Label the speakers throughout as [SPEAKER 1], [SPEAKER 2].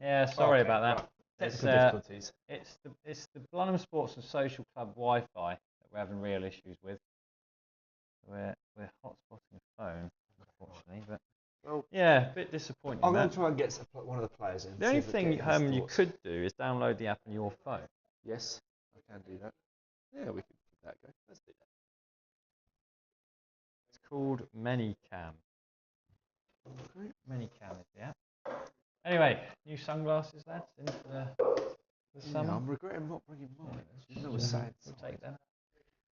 [SPEAKER 1] Yeah, sorry about that.
[SPEAKER 2] Right.
[SPEAKER 1] It's
[SPEAKER 2] Technical difficulties.
[SPEAKER 1] it's the Blunham Sports and Social Club Wi-Fi that we're having real issues with. We're hotspotting a phone, unfortunately, but
[SPEAKER 2] Well,
[SPEAKER 1] yeah, a bit disappointing.
[SPEAKER 2] I'm going
[SPEAKER 1] That.
[SPEAKER 2] to try and get one of the players in.
[SPEAKER 1] The only thing you could do is download the app on your phone.
[SPEAKER 2] Yes, I can do that. Yeah, we can give that a go. Let's do that.
[SPEAKER 1] It's called ManyCam.
[SPEAKER 2] Okay.
[SPEAKER 1] ManyCam is the app. Anyway, new sunglasses, lads, into the summer.
[SPEAKER 2] I'm regretting not bringing mine. You know, we're sad.
[SPEAKER 1] We'll take them.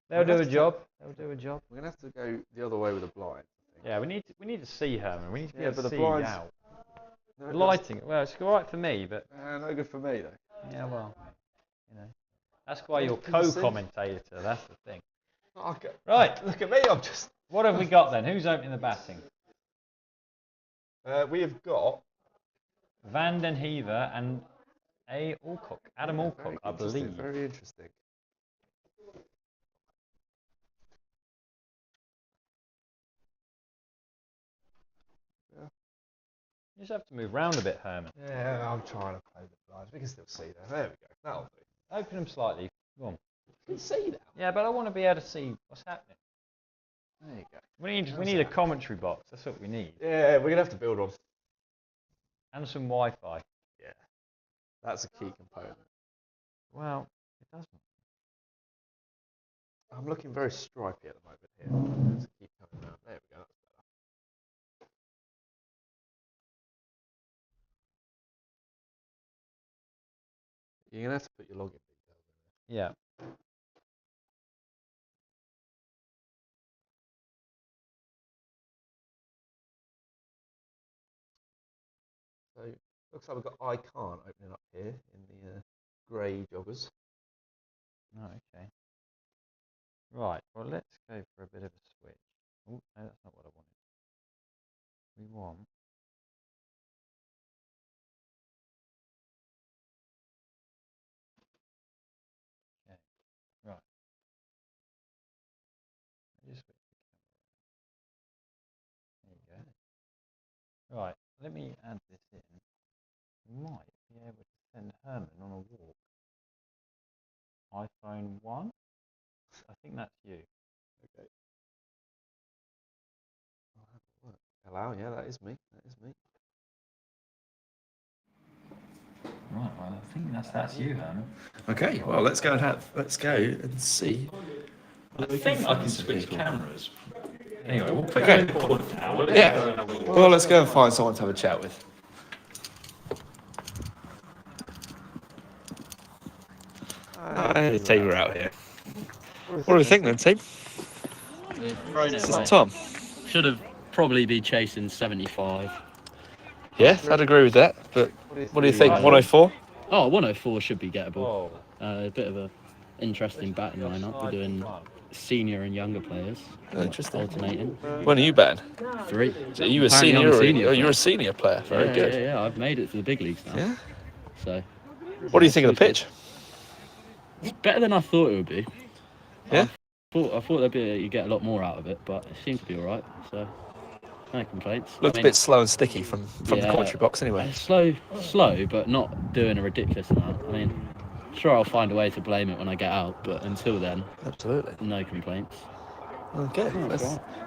[SPEAKER 1] They'll do a job. They'll do a job.
[SPEAKER 2] We're gonna have to go the other way with the blind. I think.
[SPEAKER 1] Yeah, we need to see Herman. We need to be able
[SPEAKER 2] but
[SPEAKER 1] to
[SPEAKER 2] the
[SPEAKER 1] see
[SPEAKER 2] blinds.
[SPEAKER 1] out.
[SPEAKER 2] No,
[SPEAKER 1] The lighting, well, it's all right for me, but
[SPEAKER 2] no good for me though.
[SPEAKER 1] yeah, well, you know, that's why you're
[SPEAKER 2] Can you see?
[SPEAKER 1] co-commentator. That's the thing.
[SPEAKER 2] Okay.
[SPEAKER 1] Right,
[SPEAKER 2] Look at me. I'm just.
[SPEAKER 1] what have we got then? Who's opening the batting?
[SPEAKER 2] We have got.
[SPEAKER 1] Van den Heever and Adam Alcock, I believe.
[SPEAKER 2] Very interesting.
[SPEAKER 1] You just have to move round a bit, Herman.
[SPEAKER 2] Yeah, I'm trying to play the blinds. We can still see that. There we go. That'll do.
[SPEAKER 1] Open them slightly. Go on.
[SPEAKER 2] You can see that.
[SPEAKER 1] Yeah, but I want to be able to see what's happening.
[SPEAKER 2] There you go.
[SPEAKER 1] We need a commentary box. That's what we need.
[SPEAKER 2] Yeah, we're gonna have to build on.
[SPEAKER 1] And some Wi-Fi.
[SPEAKER 2] Yeah, that's a key component.
[SPEAKER 1] Well, it doesn't.
[SPEAKER 2] I'm looking very stripy at the moment here. Let's keep coming around. There we go. That's better. You're gonna have to put your login details in there.
[SPEAKER 1] Yeah.
[SPEAKER 2] So looks like we've got I can't opening up here in the grey joggers.
[SPEAKER 1] Oh, okay. Right. Well, let's go for a bit of a switch. Oh, no, that's not what I wanted. We want. Okay. Right. Just switch the camera. There you go. Right. Let me add this in. We might be able to send Herman on a walk. iPhone 1. I think that's you.
[SPEAKER 2] Okay. Hello, yeah, that is me. That is me.
[SPEAKER 1] Right. Well, I think that's you, Herman.
[SPEAKER 2] Okay. Well, let's go and see.
[SPEAKER 1] I think I can switch cameras. Anyway, we'll put
[SPEAKER 2] Okay.
[SPEAKER 1] you in the corner now.
[SPEAKER 2] Yeah. Well, let's go and find someone to have a chat with. Hey, Taylor out here. What do we think then, team? This is Tom.
[SPEAKER 3] Should have probably be chasing 75.
[SPEAKER 2] Yeah, I'd agree with that. But what do you think? 104?
[SPEAKER 3] Oh, 104 should be gettable.
[SPEAKER 1] Whoa.
[SPEAKER 3] A bit of a interesting batting lineup. We're doing senior and younger players.
[SPEAKER 2] Interesting.
[SPEAKER 3] Alternating.
[SPEAKER 2] When are you batting?
[SPEAKER 3] 3.
[SPEAKER 2] So you a
[SPEAKER 3] Apparently
[SPEAKER 2] senior?
[SPEAKER 3] I'm a senior
[SPEAKER 2] You're a senior player. Very good.
[SPEAKER 3] Yeah, I've made it to the big leagues now.
[SPEAKER 2] Yeah.
[SPEAKER 3] So.
[SPEAKER 2] What do you think of the pitch?
[SPEAKER 3] It's better than I thought it would be.
[SPEAKER 2] Yeah.
[SPEAKER 3] I thought you'd get a lot more out of it, but it seems to be all right. So. No complaints.
[SPEAKER 2] Looks a bit slow and sticky from the commentary box anyway.
[SPEAKER 3] It's slow, but not doing a ridiculous amount. I mean, sure, I'll find a way to blame it when I get out, but until then,
[SPEAKER 2] Absolutely.
[SPEAKER 3] no complaints.
[SPEAKER 2] Okay,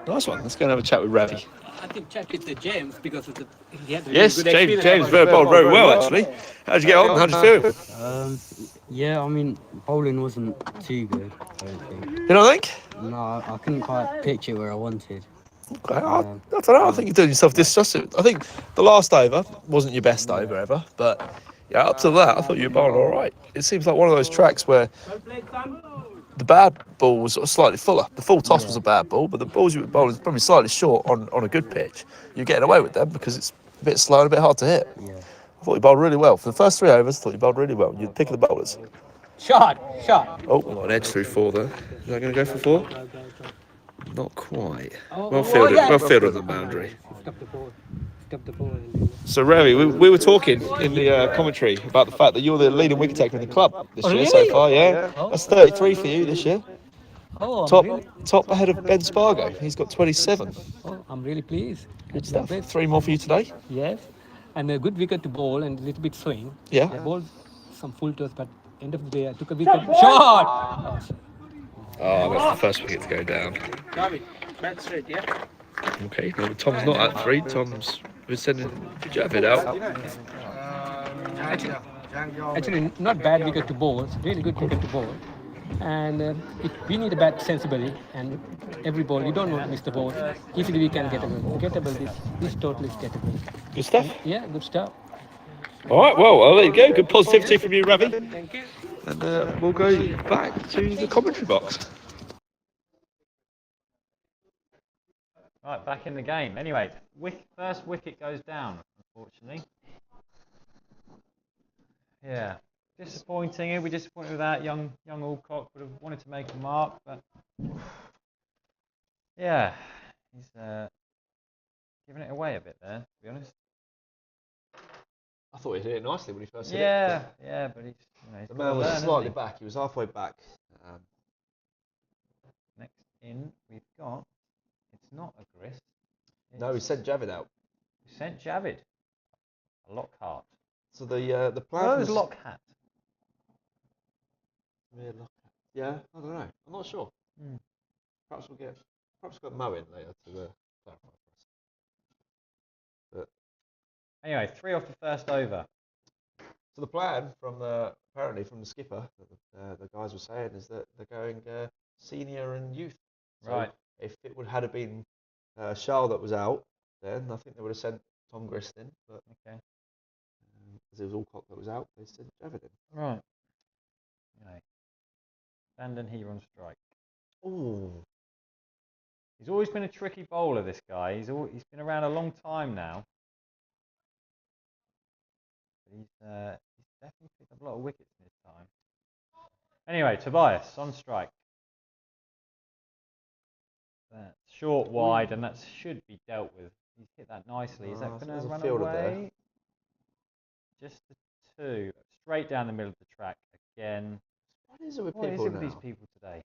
[SPEAKER 2] nice one. Let's go and have a chat with Ravi.
[SPEAKER 4] I think chat with James because of he had a
[SPEAKER 2] Yes,
[SPEAKER 4] really good experience.
[SPEAKER 2] James bowled very well actually. How'd you get on? How'd you feel?
[SPEAKER 5] Yeah, I mean, bowling wasn't too good, I don't think.
[SPEAKER 2] You don't think?
[SPEAKER 5] No, I couldn't quite pitch it where I wanted.
[SPEAKER 2] Okay, I don't know. I think you're doing yourself disjustice. I think the last over wasn't your best over ever, but yeah, up to that, I thought you were bowling all right. It seems like one of those tracks where the bad ball was sort of slightly fuller. The full toss was a bad ball, but the balls you were bowling was probably slightly short on a good pitch. You're getting away with them because it's a bit slow and a bit hard to hit.
[SPEAKER 5] Yeah.
[SPEAKER 2] I thought you bowled really well. For the first 3 overs, I thought you bowled really well. You're the pick of the bowlers.
[SPEAKER 4] Shot.
[SPEAKER 2] Oh, got an edge through 4 there. Is that going to go for 4? Not quite.
[SPEAKER 4] Oh,
[SPEAKER 2] Well fielded,
[SPEAKER 4] yeah.
[SPEAKER 2] well fielded on the boundary.
[SPEAKER 4] Stop the ball.
[SPEAKER 2] So, Ravi, we were talking in the commentary about the fact that you're the leading wicket taker in the club this year so far, yeah? That's 33 for you this year.
[SPEAKER 4] Oh,
[SPEAKER 2] Top ahead of Ben Spargo. He's got 27.
[SPEAKER 4] I'm really pleased.
[SPEAKER 2] Good stuff. 3 more for you today.
[SPEAKER 4] Yes. and a good wicket to bowl and a little bit swing.
[SPEAKER 2] Yeah.
[SPEAKER 4] I bowled some full toss, but end of the day I took a wicket. Shot!
[SPEAKER 2] Oh, that's the first wicket to go down.
[SPEAKER 4] David, back straight, yeah?
[SPEAKER 2] Okay, well, Tom's not at 3. Tom's we're sending Javid out.
[SPEAKER 4] Actually, not bad wicket to bowl. It's really good wicket to bowl. And if we need to bat sensibly and every ball, you don't want to miss the ball. Easily we can get a goal. Gettable, this totally is gettable.
[SPEAKER 2] Good stuff.
[SPEAKER 4] Yeah, good stuff.
[SPEAKER 2] All right, well, there you go. Good positivity from you, Ravi.
[SPEAKER 4] Thank you.
[SPEAKER 2] And we'll go back to the commentary box.
[SPEAKER 1] Right, back in the game. Anyway, first wicket goes down, unfortunately. Yeah, disappointing. He'll be disappointed with that. Young Alcock would have wanted to make a mark, but yeah, he's giving it away a bit there, to be honest.
[SPEAKER 2] I thought he hit it nicely when he first hit
[SPEAKER 1] Yeah,
[SPEAKER 2] it.
[SPEAKER 1] yeah, but he's
[SPEAKER 2] The
[SPEAKER 1] gotta
[SPEAKER 2] man was
[SPEAKER 1] learn,
[SPEAKER 2] slightly
[SPEAKER 1] hasn't
[SPEAKER 2] back. He was halfway back.
[SPEAKER 1] he? Next in, we've got. It's not a grist.
[SPEAKER 2] No, he sent Javid out.
[SPEAKER 1] We sent Javid. A Lockhart.
[SPEAKER 2] So the plan
[SPEAKER 1] Well,
[SPEAKER 2] was
[SPEAKER 1] there's Lockhart.
[SPEAKER 2] Yeah, I don't know. I'm not sure.
[SPEAKER 1] Hmm.
[SPEAKER 2] Perhaps we'll get Mo in later to clarify for us.
[SPEAKER 1] Anyway, 3 off the first over.
[SPEAKER 2] So the plan from apparently from the skipper, that the guys were saying, is that they're going senior and youth. So
[SPEAKER 1] Right.
[SPEAKER 2] if it had been Charles that was out, then I think they would have sent Tom Grist in. But
[SPEAKER 1] Okay.
[SPEAKER 2] as it was Alcock that was out, they sent Javid in.
[SPEAKER 1] Right. Anyway. Bandon here on strike.
[SPEAKER 2] Ooh.
[SPEAKER 1] He's always been a tricky bowler, this guy. He's been around a long time now. But he's definitely picked up a lot of wickets in his time. Anyway, Tobias on strike. That's short, wide, and that should be dealt with. He's hit that nicely. Is that going to run away? Just the 2. Straight down the middle of the track again.
[SPEAKER 2] What is it with
[SPEAKER 1] What is
[SPEAKER 2] people
[SPEAKER 1] it with
[SPEAKER 2] now?
[SPEAKER 1] these people today?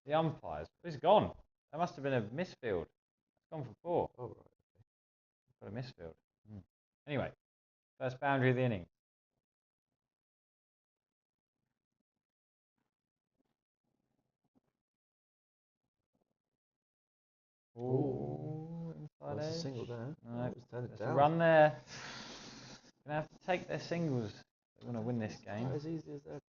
[SPEAKER 1] The umpires. It's gone. That must have been a misfield. It's gone for 4.
[SPEAKER 2] Oh, right.
[SPEAKER 1] Got a misfield. Anyway, first boundary of the inning. Oh, inside
[SPEAKER 2] That's
[SPEAKER 1] edge.
[SPEAKER 2] a single there.
[SPEAKER 1] No,
[SPEAKER 2] It was turned
[SPEAKER 1] there's a
[SPEAKER 2] down.
[SPEAKER 1] run there. Gonna have to take their singles. They want to win this game.
[SPEAKER 2] Not as easy as that.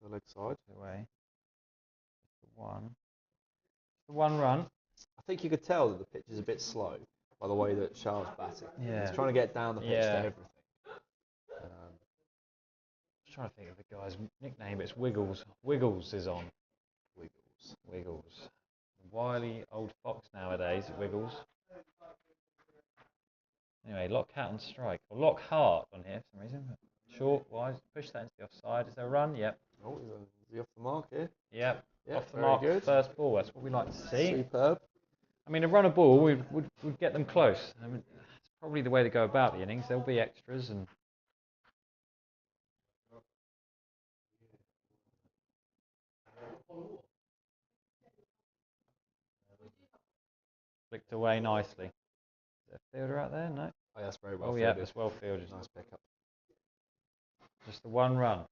[SPEAKER 2] The leg side.
[SPEAKER 1] Away. Just the one run.
[SPEAKER 2] I think you could tell that the pitch is a bit slow by the way that Charles batting.
[SPEAKER 1] Yeah.
[SPEAKER 2] He's trying to get down the pitch to everything.
[SPEAKER 1] I'm trying to think of the guy's nickname. It's Wiggles. Wiggles is on. Wiggles. Wily old fox nowadays, Wiggles. Anyway, Lockhart on strike. Or Lockhart on here for some reason. Short, wide. Push that into the offside. Is there a run? Yep.
[SPEAKER 2] Oh, is he off the mark here?
[SPEAKER 1] Yep.
[SPEAKER 2] Yeah,
[SPEAKER 1] Off the
[SPEAKER 2] very
[SPEAKER 1] mark.
[SPEAKER 2] good.
[SPEAKER 1] First ball. That's what we like to see.
[SPEAKER 2] Superb.
[SPEAKER 1] I mean, a run of ball would get them close. I mean, it's probably the way to go about the innings. There'll be extras and. Flicked away nicely. Is there a fielder out there? No.
[SPEAKER 2] Oh, that's very well
[SPEAKER 1] Oh,
[SPEAKER 2] fielded.
[SPEAKER 1] yeah, that's well fielded.
[SPEAKER 2] Nice pickup.
[SPEAKER 1] Just the one run.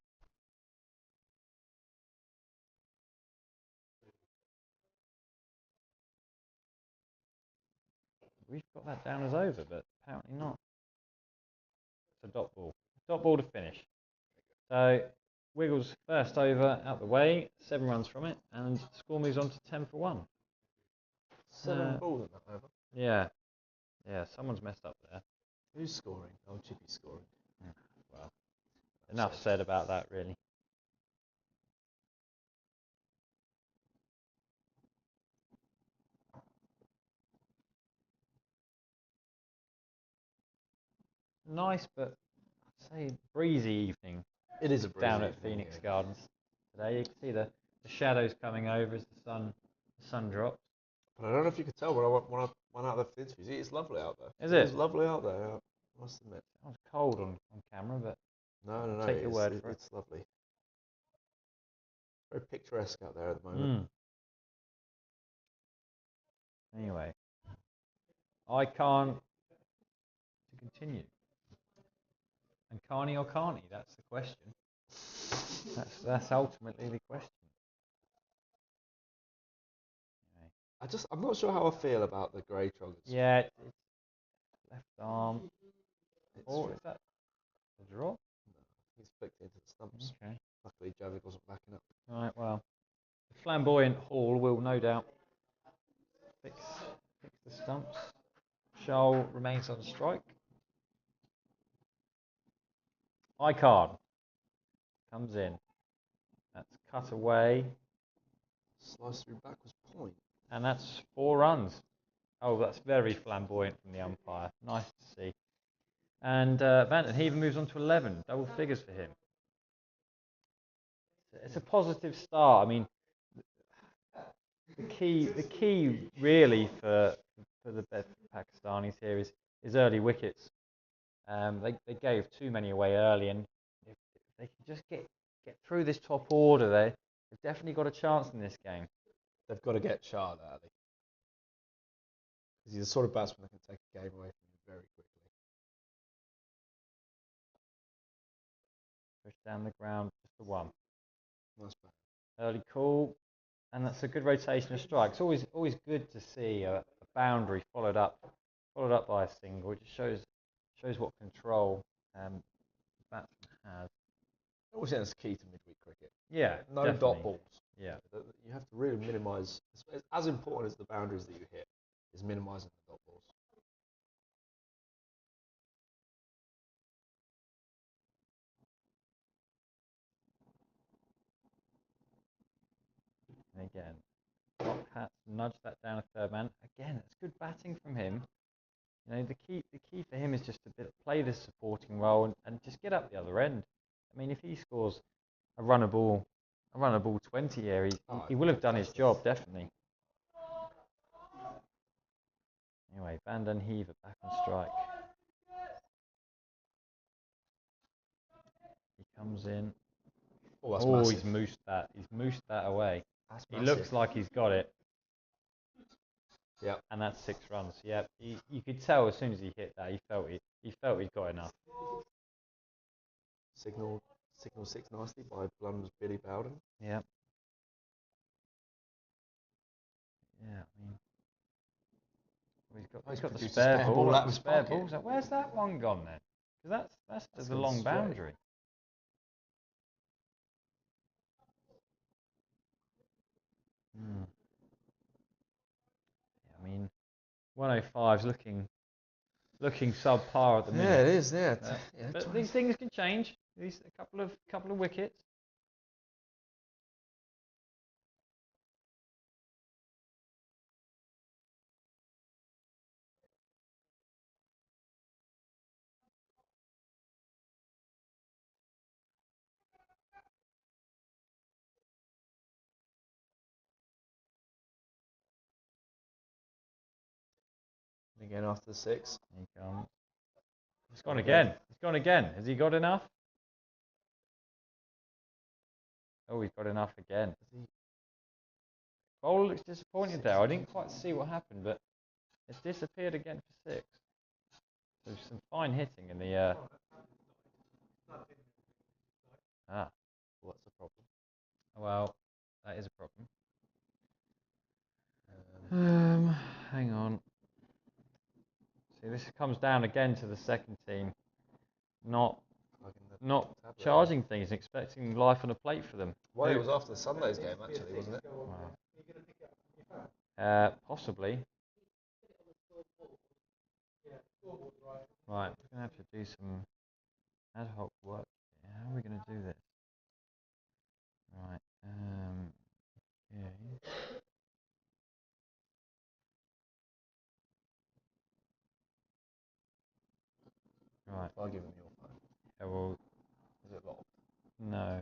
[SPEAKER 1] We've got that down as over, but apparently not. It's a dot ball. Dot ball to finish. So, Wiggles first over out the way, 7 runs from it, and score moves on to 10 for 1.
[SPEAKER 2] 7 balls in that over.
[SPEAKER 1] Yeah. Yeah, someone's messed up there.
[SPEAKER 2] Who's scoring? Oh, Chippy's scoring.
[SPEAKER 1] Well, enough said about that, really. Nice, but I'd say breezy evening.
[SPEAKER 2] It is a breezy
[SPEAKER 1] down at
[SPEAKER 2] evening,
[SPEAKER 1] Phoenix
[SPEAKER 2] yeah.
[SPEAKER 1] Gardens today. You can see the shadows coming over as the sun drops.
[SPEAKER 2] But I don't know if you could tell when I went out of the interviews. It's lovely out there.
[SPEAKER 1] Is
[SPEAKER 2] It
[SPEAKER 1] it?
[SPEAKER 2] is lovely out there. Yeah. must admit.
[SPEAKER 1] Sounds cold on camera, but
[SPEAKER 2] No.
[SPEAKER 1] take your word for it.
[SPEAKER 2] It's lovely. Very picturesque out there at the moment.
[SPEAKER 1] Anyway, I can't to continue. And Carney or Carney? That's the question. That's ultimately the question. Anyway.
[SPEAKER 2] I'm not sure how I feel about the grey troggers.
[SPEAKER 1] Yeah, it's left arm. Or is that a draw?
[SPEAKER 2] No, he's flicked into the stumps.
[SPEAKER 1] Okay.
[SPEAKER 2] Luckily, Javid wasn't backing up.
[SPEAKER 1] Right, well, the flamboyant Hall will no doubt fix the stumps. Shoal remains on strike. High card comes in. That's cut away.
[SPEAKER 2] Slice through back was point.
[SPEAKER 1] And that's 4 runs. Oh, that's very flamboyant from the umpire. Nice to see. And Van Heaver moves on to 11. Double figures for him. It's a positive start. I mean, the key really for the Bedford Pakistanis here is early wickets. They gave too many away early, and if they can just get through this top order, they've definitely got a chance in this game.
[SPEAKER 2] They've got to get Shah early. Because he's the sort of batsman that can take a game away from you very quickly.
[SPEAKER 1] Push down the ground, just the 1.
[SPEAKER 2] Nice bat.
[SPEAKER 1] Early call, and that's a good rotation of strikes. Always good to see a boundary followed up by a single. It just shows what control the batsman has.
[SPEAKER 2] I always think that's key to midweek cricket.
[SPEAKER 1] Yeah,
[SPEAKER 2] no
[SPEAKER 1] definitely.
[SPEAKER 2] dot balls.
[SPEAKER 1] Yeah,
[SPEAKER 2] you have to really minimise. As important as the boundaries that you hit is minimising the dot balls.
[SPEAKER 1] and again, top hat nudge that down a third man. Again, that's good batting from him. You know, the key for him is just to play this supporting role and just get up the other end. I mean, if he scores a runnable 20 here, he will have done his job, definitely. Anyway, Van den Heever back on strike. He comes in.
[SPEAKER 2] Oh,
[SPEAKER 1] he's moosed that. He's moosed that away.
[SPEAKER 2] That's
[SPEAKER 1] he
[SPEAKER 2] massive.
[SPEAKER 1] looks like he's got it.
[SPEAKER 2] Yep.
[SPEAKER 1] And that's 6 runs. Yep. You could tell as soon as he hit that, he felt he'd got enough.
[SPEAKER 2] Signal 6 nicely by Blunham's Billy Bowden.
[SPEAKER 1] Yep. Yeah, I mean, he's got the spare ball.
[SPEAKER 2] Out of his pocket.
[SPEAKER 1] Balls. Where's that one gone then? Because that's to the long
[SPEAKER 2] straight.
[SPEAKER 1] boundary. Yeah, I mean, 105's looking subpar at the minute.
[SPEAKER 2] Yeah, it is. Yeah,
[SPEAKER 1] but these things can change. These a couple of wickets.
[SPEAKER 2] Again after the 6.
[SPEAKER 1] Here he comes. He's gone again. He's gone again. Has he got enough? Oh, he's got enough again. Bowler looks disappointed there. I didn't quite see what happened, but it's disappeared again for 6. So some fine hitting in the. Well, that's a problem. Well, that is a problem. Hang on. See, this comes down again to the second team, not charging things, expecting life on a plate for them.
[SPEAKER 2] Well, it was after Sunday's game, actually, wasn't it?
[SPEAKER 1] Wow. Possibly. Right, we're going to have to do some ad hoc work. How are we going to do this? Right. Okay. Right.
[SPEAKER 2] I'll give him your phone.
[SPEAKER 1] Yeah, well,
[SPEAKER 2] Is it locked?
[SPEAKER 1] no.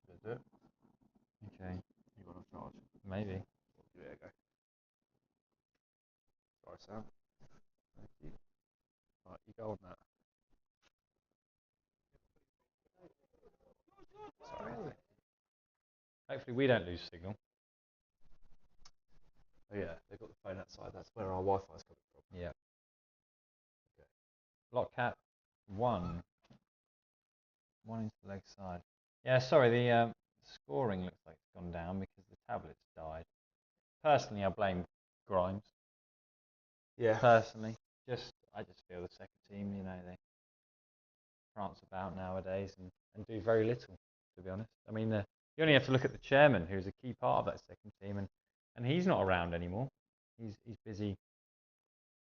[SPEAKER 2] Should I do it?
[SPEAKER 1] Okay.
[SPEAKER 2] You want to charge?
[SPEAKER 1] Maybe.
[SPEAKER 2] Give it a go. Sorry, Sam. Thank you. Right, you go on that.
[SPEAKER 1] Sorry. Hopefully we don't lose signal.
[SPEAKER 2] Oh yeah, they've got the phone outside. That's where our Wi-Fi's coming from.
[SPEAKER 1] Yeah. Okay. Lockcat 1. 1 into the leg side. Yeah, sorry, the scoring looks like it's gone down because the tablet's died. Personally, I blame Grimes.
[SPEAKER 2] Yeah.
[SPEAKER 1] Personally, I just feel the second team, they prance about nowadays and do very little, to be honest. I mean, you only have to look at the chairman, who's a key part of that second team, and he's not around anymore. He's busy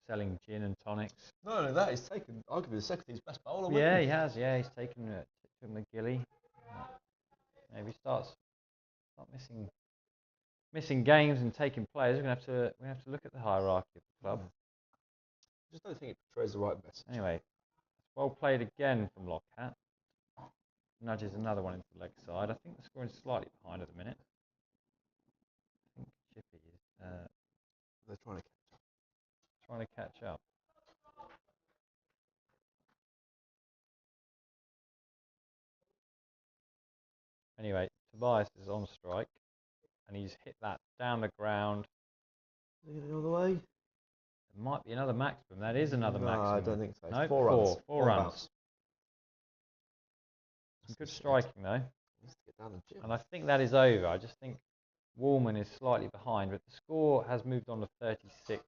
[SPEAKER 1] selling gin and tonics.
[SPEAKER 2] Not only that, he's taken arguably the second team's best bowler.
[SPEAKER 1] Yeah, he has. Yeah, he's taken McGilly. Maybe start missing games and taking players. We have to look at the hierarchy of the club.
[SPEAKER 2] I just don't think it portrays the right message.
[SPEAKER 1] Anyway, well played again from Lockhat. Nudges another one into the leg side. I think the scoring's slightly behind at the minute. I think Chippy is
[SPEAKER 2] They're
[SPEAKER 1] trying to catch up. Anyway, Tobias is on strike, and he's hit that down the ground.
[SPEAKER 2] Is he going the other way?
[SPEAKER 1] There might be another maximum. That is another maximum.
[SPEAKER 2] I don't think so.
[SPEAKER 1] No,
[SPEAKER 2] 4 runs.
[SPEAKER 1] 4 runs. Some good striking though. And I think that is over. I just think Warman is slightly behind, but the score has moved on to 36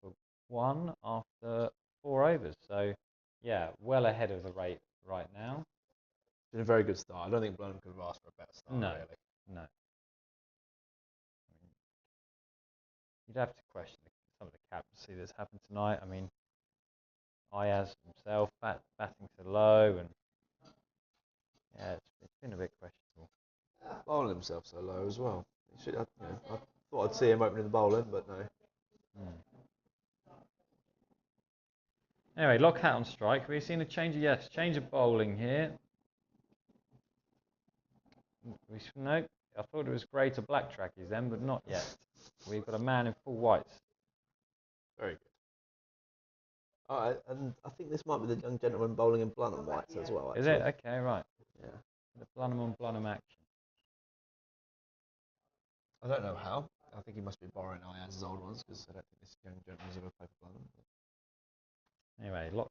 [SPEAKER 1] for 1 after 4 overs. So, yeah, well ahead of the rate right now.
[SPEAKER 2] It's been a very good start. I don't think Blunham could have asked for a better start,
[SPEAKER 1] No,
[SPEAKER 2] really.
[SPEAKER 1] no. I mean, you'd have to question some of the captaincy that's happened tonight. I mean, Ayaz himself batting so low, and yeah, it's been a bit questionable.
[SPEAKER 2] Bowling himself so low as well. I thought I'd see him opening the bowling, but no.
[SPEAKER 1] Anyway, Lockhat on strike. We've seen a change of bowling here. No, I thought it was grey to black trackies then, but not yet. We've got a man in full whites.
[SPEAKER 2] Very good. And I think this might be the young gentleman bowling in Blunham whites as well, actually.
[SPEAKER 1] Is it? Okay, right.
[SPEAKER 2] Yeah.
[SPEAKER 1] The Blunham on Blunham action.
[SPEAKER 2] I don't know how. I think he must be borrowing Ayaz's old ones, because I don't think this young gentleman's ever played for Blunham.
[SPEAKER 1] Anyway, Lockhat.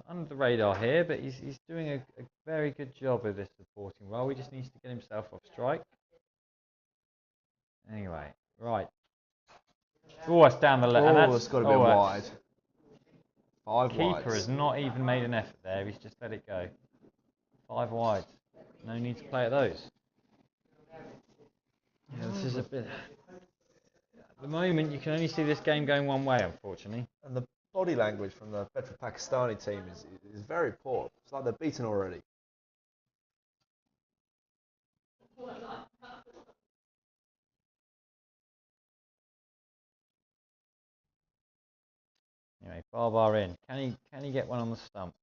[SPEAKER 1] Under the radar here, but he's doing a very good job of this supporting role. He just needs to get himself off strike. Anyway, right. Oh, it's down the left.
[SPEAKER 2] Oh, it's got to be wide. 5 wides.
[SPEAKER 1] Keeper has not even made an effort there. He's just let it go. 5 wides. No need to play at those. Yeah, this is a bit... At the moment, you can only see this game going one way, unfortunately.
[SPEAKER 2] And the body language from the Bedford Pakistani team is very poor. It's like they're beaten already.
[SPEAKER 1] Anyway, Barbar in. Can he get one on the stump?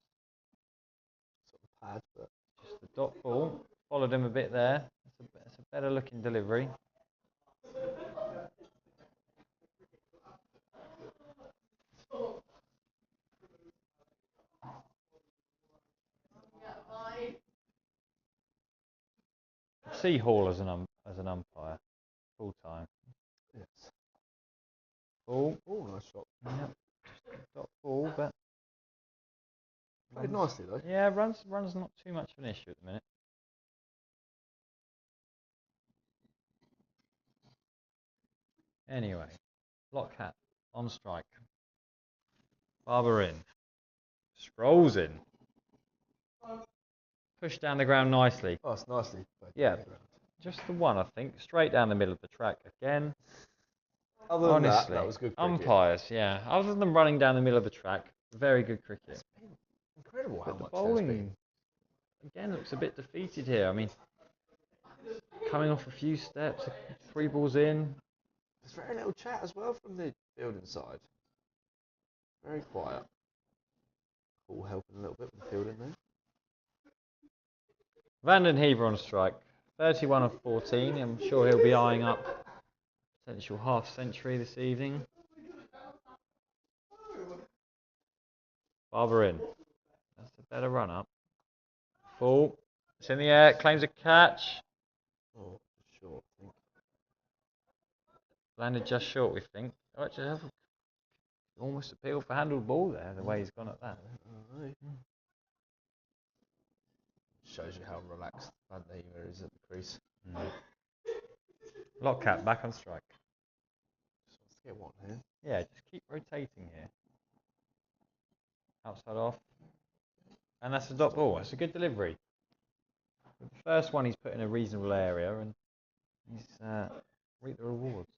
[SPEAKER 2] Sort of pad, but
[SPEAKER 1] Just the dot ball. Followed him a bit there. It's a better looking delivery. See Hall as an umpire, full time.
[SPEAKER 2] yes.
[SPEAKER 1] Ball.
[SPEAKER 2] Oh, nice shot.
[SPEAKER 1] Yep. Dot ball, but
[SPEAKER 2] Played nicely though.
[SPEAKER 1] yeah, runs not too much of an issue at the minute. Anyway, Lockhat on strike. Barber in. Strolls in. Pushed down the ground nicely.
[SPEAKER 2] Oh, it's nicely played.
[SPEAKER 1] Yeah. Just the one, I think. Straight down the middle of the track again.
[SPEAKER 2] Other than
[SPEAKER 1] Honestly,
[SPEAKER 2] that was good cricket.
[SPEAKER 1] umpires, yeah. Other than running down the middle of the track, very good cricket.
[SPEAKER 2] It's been incredible how
[SPEAKER 1] But the
[SPEAKER 2] much there's
[SPEAKER 1] bowling,
[SPEAKER 2] been.
[SPEAKER 1] again, looks a bit defeated here. I mean, coming off a few steps, 3 balls in.
[SPEAKER 2] There's very little chat as well from the fielding side. Very quiet. All helping a little bit with the fielding there.
[SPEAKER 1] Vanden Hever on strike. 31 of 14. I'm sure he'll be eyeing up potential half century this evening. Barber in. That's a better run up. Ball. It's in the air. Claims a catch.
[SPEAKER 2] Oh, short. I think.
[SPEAKER 1] Landed just short, we think. Oh, actually, have almost appealed for handled ball there, the way he's gone at that.
[SPEAKER 2] Shows you how relaxed Van der Heever is at the crease.
[SPEAKER 1] Lockcat back on strike.
[SPEAKER 2] Just wants to get one here.
[SPEAKER 1] Yeah, just keep rotating here. Outside off. And that's a dot ball. That's a good delivery. The first one he's put in a reasonable area and he's reaped the rewards.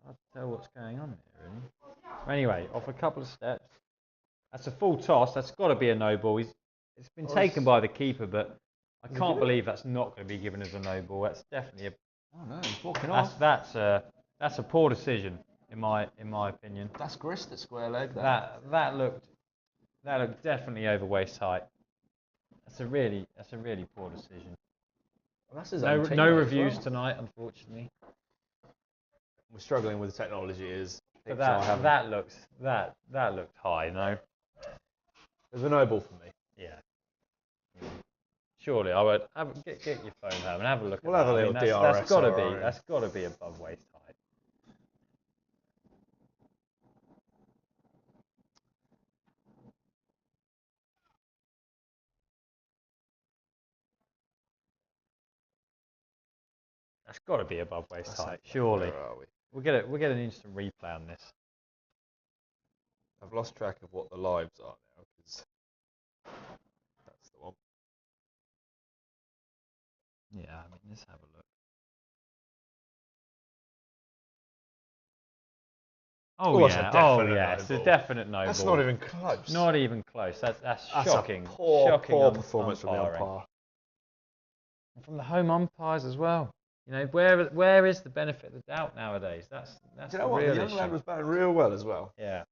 [SPEAKER 1] Hard to tell what's going on here, really. Anyway, off a couple of steps. That's a full toss. That's got to be a no ball. It's been taken by the keeper, but I can't believe that's not going to be given as a no ball. That's definitely a.
[SPEAKER 2] Oh no, he's walking off.
[SPEAKER 1] That's a poor decision in my opinion.
[SPEAKER 2] That's grist at square leg.
[SPEAKER 1] That looked definitely over waist height. That's a really poor decision.
[SPEAKER 2] Well, that's his
[SPEAKER 1] No
[SPEAKER 2] own teammate as
[SPEAKER 1] reviews
[SPEAKER 2] well.
[SPEAKER 1] tonight, unfortunately.
[SPEAKER 2] We're struggling with the technology.
[SPEAKER 1] But that looked high, no?
[SPEAKER 2] It was a no ball for me.
[SPEAKER 1] Yeah. Surely I would get your phone home and have a look.
[SPEAKER 2] We'll
[SPEAKER 1] at
[SPEAKER 2] have
[SPEAKER 1] that.
[SPEAKER 2] a little
[SPEAKER 1] That's
[SPEAKER 2] DRS.
[SPEAKER 1] That's got to be above waist height. That's got to be above waist height. Surely.
[SPEAKER 2] Where are we?
[SPEAKER 1] We'll get an instant replay on this.
[SPEAKER 2] I've lost track of what the lives are now because that's the one.
[SPEAKER 1] Yeah, I mean, let's have a look. Oh yeah, it's a definite no
[SPEAKER 2] That's
[SPEAKER 1] ball.
[SPEAKER 2] not even close.
[SPEAKER 1] Not even close. That's shocking.
[SPEAKER 2] A poor
[SPEAKER 1] shocking
[SPEAKER 2] performance from the umpire.
[SPEAKER 1] And from the home umpires as well. You know, where is the benefit of the doubt nowadays? That's
[SPEAKER 2] Do you know what? The young lad was batting real well as well.
[SPEAKER 1] Yeah.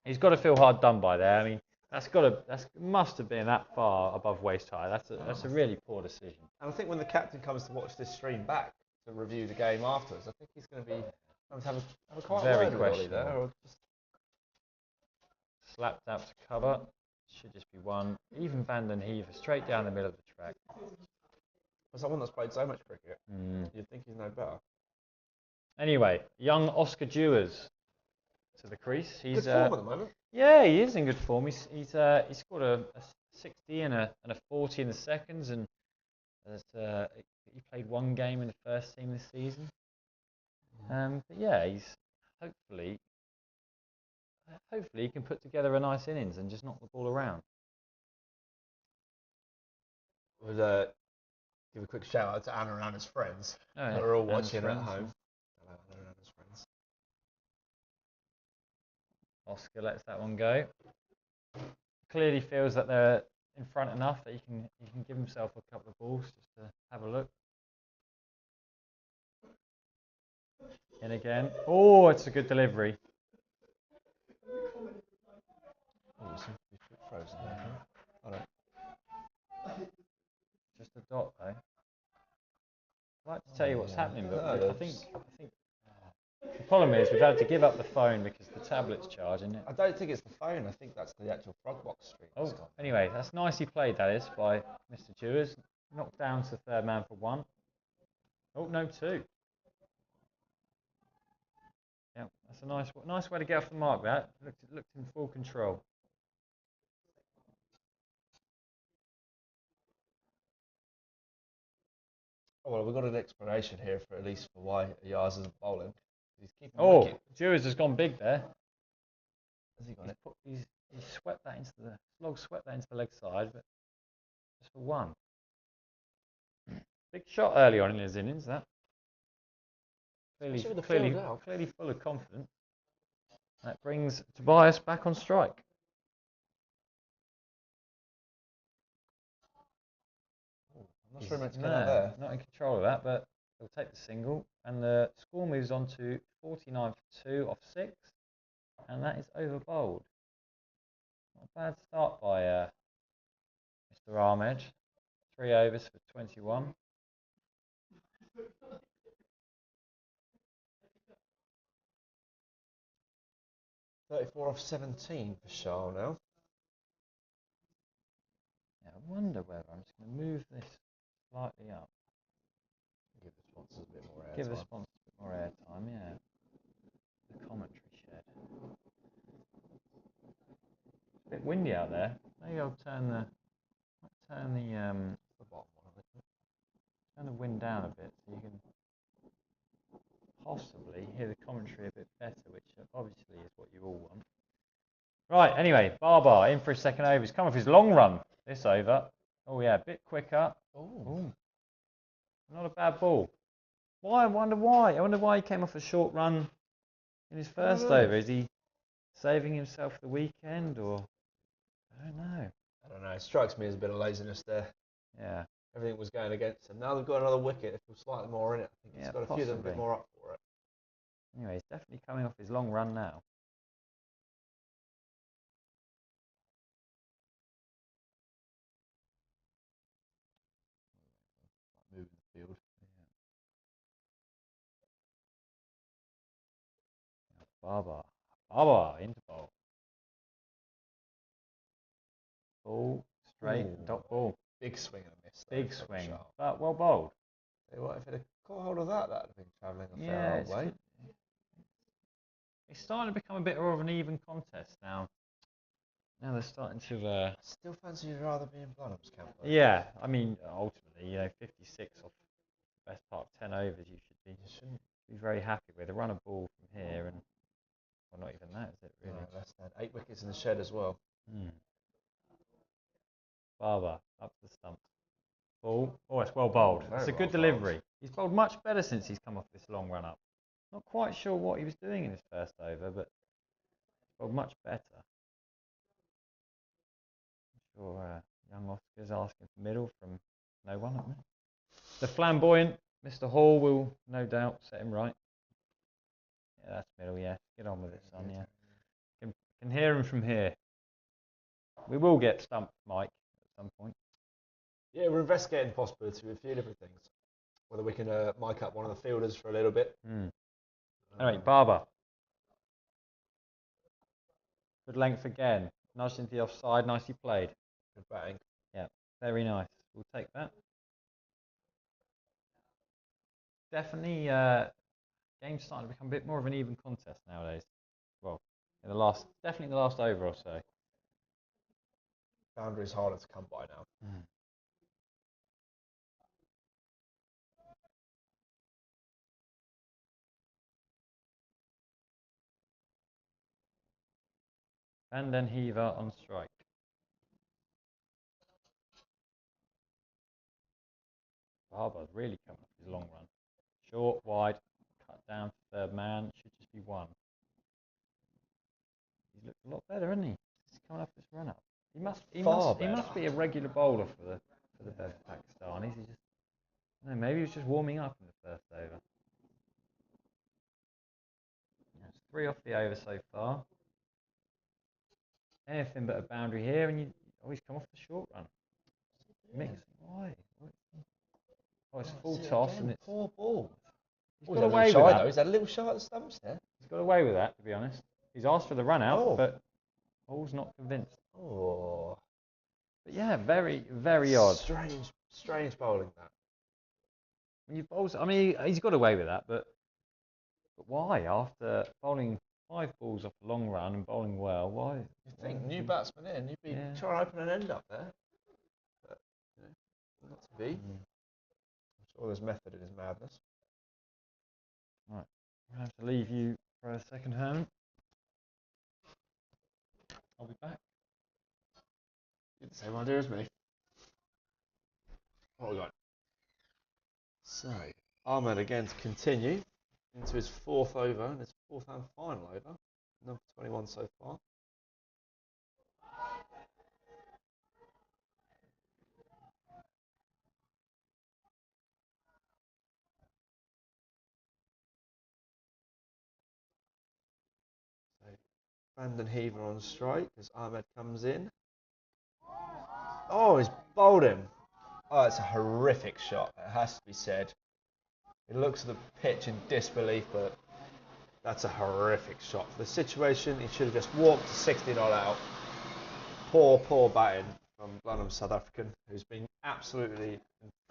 [SPEAKER 1] He's got to feel hard done by there. I mean, that must have been that far above waist height. That's a really poor decision.
[SPEAKER 2] And I think when the captain comes to watch this stream back to review the game afterwards, I think he's going to be have a quiet
[SPEAKER 1] Very
[SPEAKER 2] word with Ollie
[SPEAKER 1] questionable.
[SPEAKER 2] there. Or just...
[SPEAKER 1] Slapped out to cover. Should just be one. Even Van den Heever straight down the middle of the track.
[SPEAKER 2] For someone that's played so much cricket, you'd think he's no better.
[SPEAKER 1] Anyway, young Oscar Dewars to the crease. He's
[SPEAKER 2] good form at the moment.
[SPEAKER 1] Yeah, he is in good form. He scored a 60 and a 40 in the seconds, and he played one game in the first team this season. But yeah, he's hopefully he can put together a nice innings and just knock the ball around.
[SPEAKER 2] Would give a quick shout out to Anna and Anna's friends.
[SPEAKER 1] Yeah,
[SPEAKER 2] They're all
[SPEAKER 1] Anna's
[SPEAKER 2] watching
[SPEAKER 1] friends.
[SPEAKER 2] at home. Hello, Anna and Anna's friends.
[SPEAKER 1] Oscar lets that one go. Clearly feels that they're in front enough that he can give himself a couple of balls just to have a look. In again. Oh, it's a good delivery.
[SPEAKER 2] Oh, it seems to be frozen there. I don't.
[SPEAKER 1] Just a dot though. I'd like to tell you what's happening, but I think the problem is we've had to give up the phone because the tablet's charging it.
[SPEAKER 2] I don't think it's the phone. I think that's the actual frog box stream.
[SPEAKER 1] Oh, anyway, that's nicely played, that is, by Mr. Dewars. Knocked down to third man for one. Oh, no, two. Yeah, that's a nice way to get off the mark, that. Looked in full control.
[SPEAKER 2] Oh, well, we've got an explanation here for at least for why Ayaz isn't bowling. He's keeping
[SPEAKER 1] Oh, Dewars has gone big there.
[SPEAKER 2] Has he got it?
[SPEAKER 1] He swept that into the leg side, but just for one. Big shot early on in his innings, that. Clearly full of confidence. That brings Tobias back on strike.
[SPEAKER 2] I'm not sure meant to get out there.
[SPEAKER 1] Not in control of that, but he'll take the single. And the score moves on to 49 for 2 off 6. And that is over bowled. Not a bad start by Mr. Ahmed. 3 overs for 21.
[SPEAKER 2] 34 off 17 for Charles now.
[SPEAKER 1] Yeah, I wonder whether I'm just going to move this slightly up.
[SPEAKER 2] Give the sponsors a bit more airtime.
[SPEAKER 1] Give the sponsors a bit more airtime, yeah. The commentary shed. It's a bit windy out there. Maybe I'll turn the
[SPEAKER 2] The bottom one of it.
[SPEAKER 1] turn the wind down a bit so you can possibly hear the commentary a bit better, which obviously is what you all want. Right, anyway, Barbar in for his second over. He's come off his long run this over. Oh yeah, a bit quicker. Ooh. Not a bad ball. Why? I wonder why. I wonder why he came off a short run in his first over. Is he saving himself for the weekend, or I don't know.
[SPEAKER 2] I don't know. It strikes me as a bit of laziness there.
[SPEAKER 1] Yeah.
[SPEAKER 2] Everything was going against him. Now they've got another wicket. They feel slightly more in it. I think he's got a few of them a bit more up for it.
[SPEAKER 1] Anyway, he's definitely coming off his long run now.
[SPEAKER 2] Moving the field.
[SPEAKER 1] Barbar. Barbar into bowl. Ball straight, dot ball.
[SPEAKER 2] Big swing and a miss.
[SPEAKER 1] Big swing, but well bowled.
[SPEAKER 2] What if it had caught hold of that? That'd have been travelling a fair old way.
[SPEAKER 1] It's starting to become a bit more of an even contest now. Now they're starting to.
[SPEAKER 2] Still fancy you'd rather be in Blunham's camp. Though.
[SPEAKER 1] Yeah, I mean, ultimately, 56 off the best part of 10 overs, you should be very happy with. A run of ball from here, and well, not even that, is it really?
[SPEAKER 2] No, less than 8 wickets in the shed as well.
[SPEAKER 1] Barber up to the stumps. Ball. Oh, it's well bowled. That's a good delivery. He's bowled much better since he's come off this long run up. Not quite sure what he was doing in his first over, but he's bowled much better. I'm sure young Oscar's asking for middle from no one, isn't it? The flamboyant Mr. Hall will no doubt set him right. Yeah, that's middle, yeah. Get on with it, son, yeah. Can hear him from here. We will get stumped, Mike, at some point.
[SPEAKER 2] Yeah, we're investigating the possibility of a few different things. Whether we can mic up one of the fielders for a little bit.
[SPEAKER 1] Anyway, Barber. Good length again. Nudged into the offside. Nicely played.
[SPEAKER 2] Good batting.
[SPEAKER 1] Yeah, very nice. We'll take that. Definitely, game's starting to become a bit more of an even contest nowadays. Well, definitely in the last over or so.
[SPEAKER 2] Boundary's harder to come by now.
[SPEAKER 1] And then Heaver on strike. Barber's really coming off his long run. Short, wide, cut down to third man. Should just be one. He's looked a lot better, hasn't he? He's coming off this run up. He must be a regular bowler for the Bedford Pakistanis. Maybe he was just warming up in the first over. That's 3 off the over so far. Anything but a boundary here, and you always come off the short run. Mixing. Why? Oh, it's full toss and it's
[SPEAKER 2] poor ball.
[SPEAKER 1] He's got away with that.
[SPEAKER 2] Though. He's had a little shot at the stumps there.
[SPEAKER 1] He's got away with that, to be honest. He's asked for the run out, but Hall's not convinced.
[SPEAKER 2] Oh.
[SPEAKER 1] But yeah, very, very odd.
[SPEAKER 2] Strange bowling that.
[SPEAKER 1] When you bowl, I mean, he's got away with that, but why? After bowling 5 balls off a long run and bowling well, why?
[SPEAKER 2] You think new batsman in, you'd be trying to open an end up there. But, not to be. I'm sure there's method in his madness.
[SPEAKER 1] Right, I'll have to leave you for a second, Herman. I'll be back.
[SPEAKER 2] You had the same idea as me. What have we got? So, Ahmed again to continue into his 4th over and his 4th and final over. Number 21 so far. So, Brandon Heaver on strike as Ahmed comes in. Oh, he's bowled him. Oh, it's a horrific shot, it has to be said. He looks at the pitch in disbelief, but That's a horrific shot. For the situation, he should have just walked 60 not out. Poor batting from Blunham, South African, who's been absolutely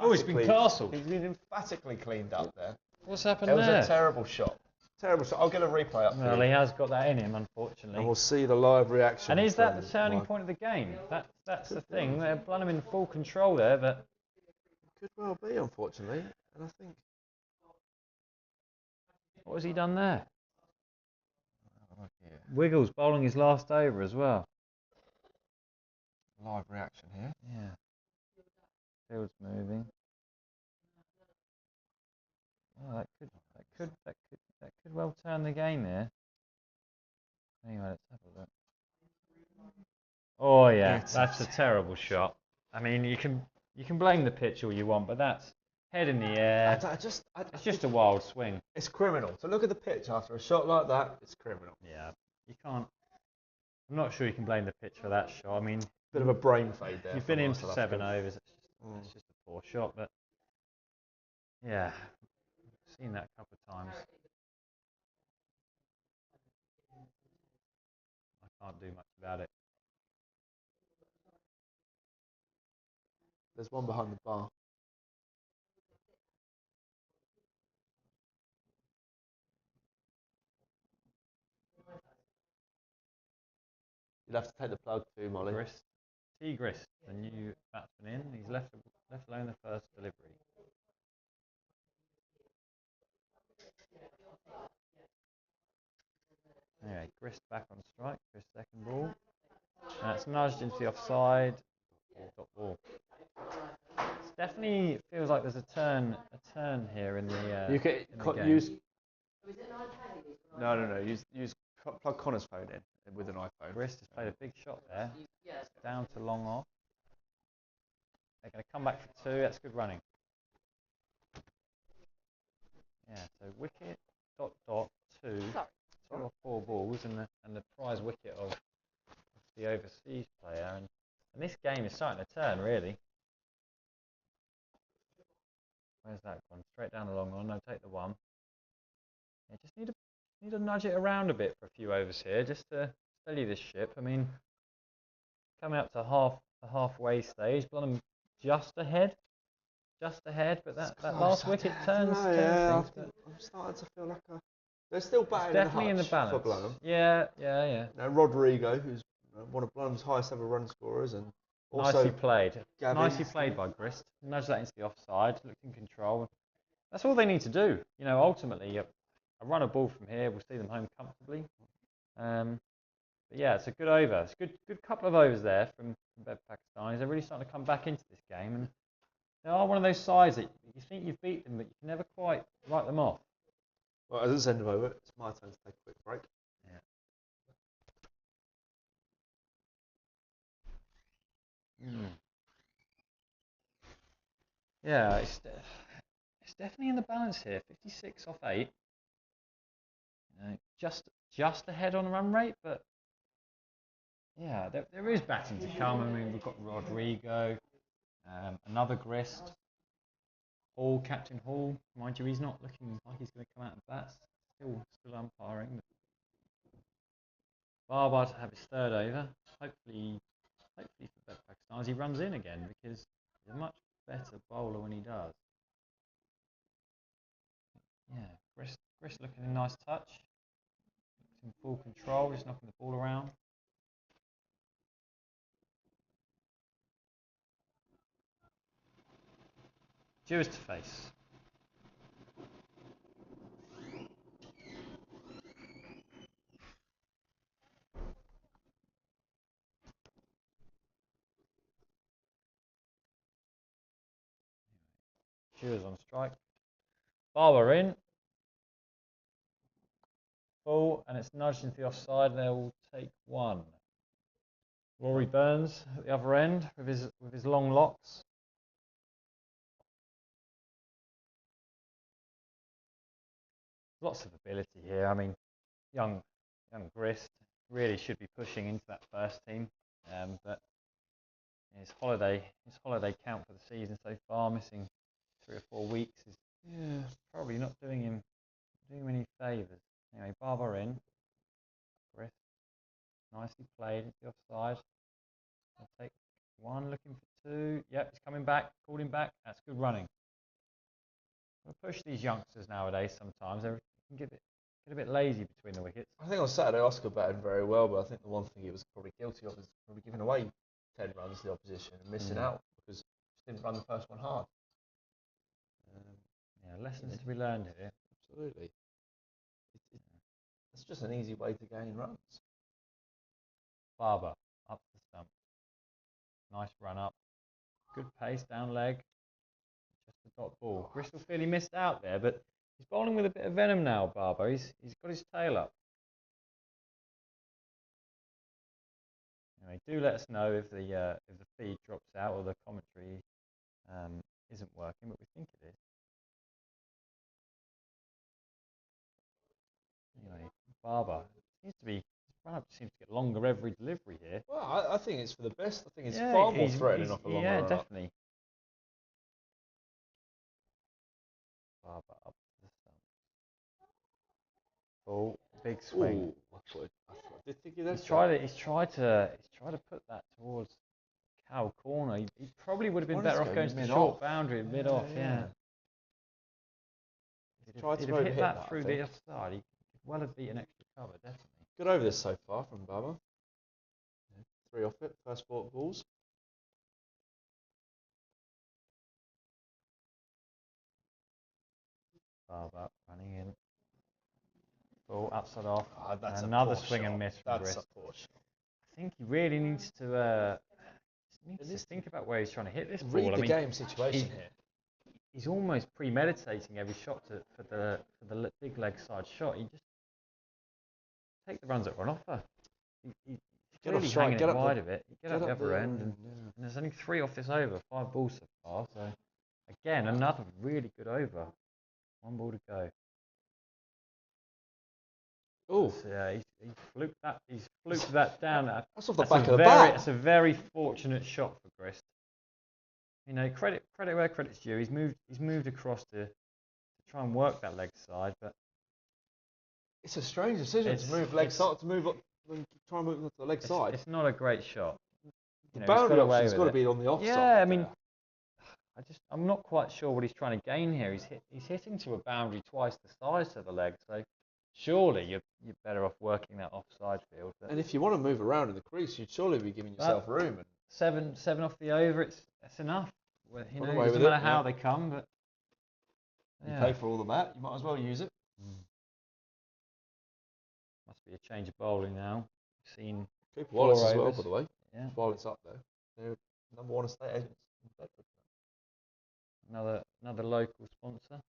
[SPEAKER 1] He's been castled.
[SPEAKER 2] He's been emphatically cleaned up there.
[SPEAKER 1] What's happened
[SPEAKER 2] It was
[SPEAKER 1] there?
[SPEAKER 2] a terrible shot. Terrible shot. I'll get a replay up for
[SPEAKER 1] Well,
[SPEAKER 2] you.
[SPEAKER 1] he has got that in him, unfortunately.
[SPEAKER 2] And we'll see the live reaction.
[SPEAKER 1] And is that the
[SPEAKER 2] from
[SPEAKER 1] turning
[SPEAKER 2] Mike.
[SPEAKER 1] point of the game? That's the thing. They're Blunham in full control there, but
[SPEAKER 2] Could well be, unfortunately. And I think
[SPEAKER 1] what has he done there? Wiggles bowling his last over as well.
[SPEAKER 2] live reaction here.
[SPEAKER 1] Yeah. Field's moving. Oh, that could well turn the game here. Anyway, let's have a look. Oh yeah, that's a terrible shot. I mean, you can blame the pitch all you want, but that's head in the air. It's just a wild swing.
[SPEAKER 2] It's criminal. To look at the pitch after a shot like that, it's criminal.
[SPEAKER 1] Yeah, you can't. I'm not sure you can blame the pitch for that shot. I mean,
[SPEAKER 2] Bit of a brain fade there.
[SPEAKER 1] you've been in for 7 overs. It's just a poor shot, but yeah, I've seen that a couple of times. I can't do much about it.
[SPEAKER 2] There's one behind the bar. You'd have to take the plug too, Molly.
[SPEAKER 1] Grist, the new batsman in. He's left alone the first delivery. Anyway, Grist back on strike. Grist second ball. And it's nudged into the offside. Dot ball. It definitely feels like there's a turn here in the.
[SPEAKER 2] You can
[SPEAKER 1] in the game.
[SPEAKER 2] use. No. Use plug Connor's phone in with an iPhone.
[SPEAKER 1] Grist has played a big shot there. Down to long off. They're going to come back for 2. That's good running. Yeah, so wicket, ... 2 or 4 balls, and the prize wicket of the overseas player. And this game is starting to turn, really. Where's that gone? Straight down the long one. No, take the 1. Yeah, just need to nudge it around a bit for a few overs here, just to steady this ship. I mean, coming up to the halfway stage, Blunham just ahead, but that last wicket turns things.
[SPEAKER 2] I'm starting to feel like they're still batting
[SPEAKER 1] definitely in the
[SPEAKER 2] for
[SPEAKER 1] balance.
[SPEAKER 2] Blunham.
[SPEAKER 1] Yeah.
[SPEAKER 2] Now Rodrigo, who's one of Blunham's highest ever run scorers, and also
[SPEAKER 1] Nicely played.
[SPEAKER 2] Gavin.
[SPEAKER 1] Nicely played by Grist. Nudge that into the offside. Looked in control. That's all they need to do. You know, ultimately, a run a ball from here will see them home comfortably. But yeah, it's a good over. It's a good couple of overs there from Bedford Pakistanis. They're really starting to come back into this game, and they are one of those sides that you think you've beat them, but you can never quite write them off.
[SPEAKER 2] Well, as it's end of over, it's my turn to take a quick break.
[SPEAKER 1] Yeah, it's definitely in the balance here. 56 off 8. Just ahead on run rate, but yeah, there is batting to come. I mean, we've got Rodrigo, another Grist, Hall, Captain Hall. Mind you, he's not looking like he's going to come out and bat. Still umpiring. Barbar to have his 3rd over. Hopefully for Bedford Pakistanis, he runs in again, because he's a much better bowler when he does. Yeah, Grist looking in nice touch. Looks in full control, just knocking the ball around. Due to face. Dew's on strike. Barber in. Full, and it's nudged into the offside, and they'll take 1. Rory Burns at the other end with his long locks. Lots of ability here. I mean, young Grist really should be pushing into that first team, but his holiday count for the season so far, missing 3 or 4 weeks, is probably not doing him any favours. Anyway, Barber in. Grist. Nicely played into the offside. I'll take one, looking for two. Yep, he's coming back. Called him back. That's good running. We'll push these youngsters nowadays sometimes. They can get a bit lazy between the wickets.
[SPEAKER 2] I think on Saturday Oscar batted very well, but I think the one thing he was probably guilty of is probably giving away 10 runs to the opposition and missing out because he just didn't run the first one hard.
[SPEAKER 1] Yeah, lessons to be learned here.
[SPEAKER 2] Absolutely. It's just an easy way to gain runs.
[SPEAKER 1] Barber up to the stump. Nice run up. Good pace down leg. Just a dot ball. Bristol feel he missed out there, but he's bowling with a bit of venom now, Barber. He's got his tail up. Anyway, do let us know if the feed drops out or the commentary isn't working, but we think it is. Anyway, Barber seems to be his run up seems to get longer every delivery here.
[SPEAKER 2] Well, I think it's for the best. I think it's far more threatening off a longer run.
[SPEAKER 1] Yeah, definitely. Barber up to the stump. Full big swing.
[SPEAKER 2] Ooh, I did think
[SPEAKER 1] He's tried to put that towards cow corner. He probably would have been better off going to the short boundary, mid off. Yeah. He'd have hit that through the offside. He could well have beaten extra cover, definitely.
[SPEAKER 2] Good over this so far from Barber. 3 off it, first 4 balls.
[SPEAKER 1] Barber running in. Full outside off.
[SPEAKER 2] That's
[SPEAKER 1] another swing and miss from Grist.
[SPEAKER 2] That's a poor shot.
[SPEAKER 1] I think he really needs to think about where he's trying to hit this ball.
[SPEAKER 2] Read the game situation here.
[SPEAKER 1] He's almost premeditating every shot for the big leg side shot. He just take the runs that were on offer. He's clearly hanging it wide of it. You get up the other end, and there's only 3 off this over, 5 balls so far. So again, another really good over. 1 ball to go.
[SPEAKER 2] Oh,
[SPEAKER 1] yeah, he fluked that. He's fluked that down.
[SPEAKER 2] That's off the back of the bat.
[SPEAKER 1] That's a very fortunate shot for Grist. You know, credit where credit's due. He's moved across to try and work that leg side, but
[SPEAKER 2] it's a strange decision to move leg side to move up and try and move to the leg side.
[SPEAKER 1] It's not a great shot.
[SPEAKER 2] The boundary option's got to be on the offside.
[SPEAKER 1] Yeah, I mean, I'm not quite sure what he's trying to gain here. He's hitting to a boundary twice the size of the leg, so surely you're better off working that offside field.
[SPEAKER 2] And if you want to move around in the crease, you'd surely be giving yourself room. And
[SPEAKER 1] 7 off the over, that's enough. Well, you know, it doesn't matter how they come, but
[SPEAKER 2] you pay for all the bat, you might as well use it.
[SPEAKER 1] Must be a change of bowling now. We've seen
[SPEAKER 2] Cooper Wallace as well, by the way.
[SPEAKER 1] Yeah.
[SPEAKER 2] While it's up there, they're #1 estate agents in Bedford.
[SPEAKER 1] Another local sponsor.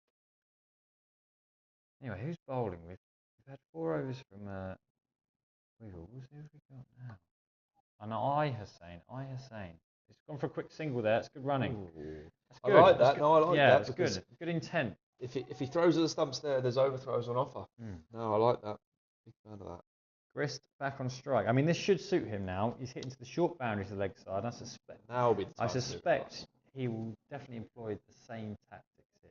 [SPEAKER 1] Anyway, who's bowling with? We've had 4 overs from Wiggles. Who have we got now? And I Hussain. It's gone for a quick single there. It's good running. That's good.
[SPEAKER 2] I like that. No, I like that.
[SPEAKER 1] Yeah, it's good. Good intent.
[SPEAKER 2] If he throws at the stumps there's overthrows on offer. No, I like that. Big fan of that.
[SPEAKER 1] Grist back on strike. I mean, this should suit him now. He's hitting to the short boundaries of the leg side. I suspect he will definitely employ the same tactics here.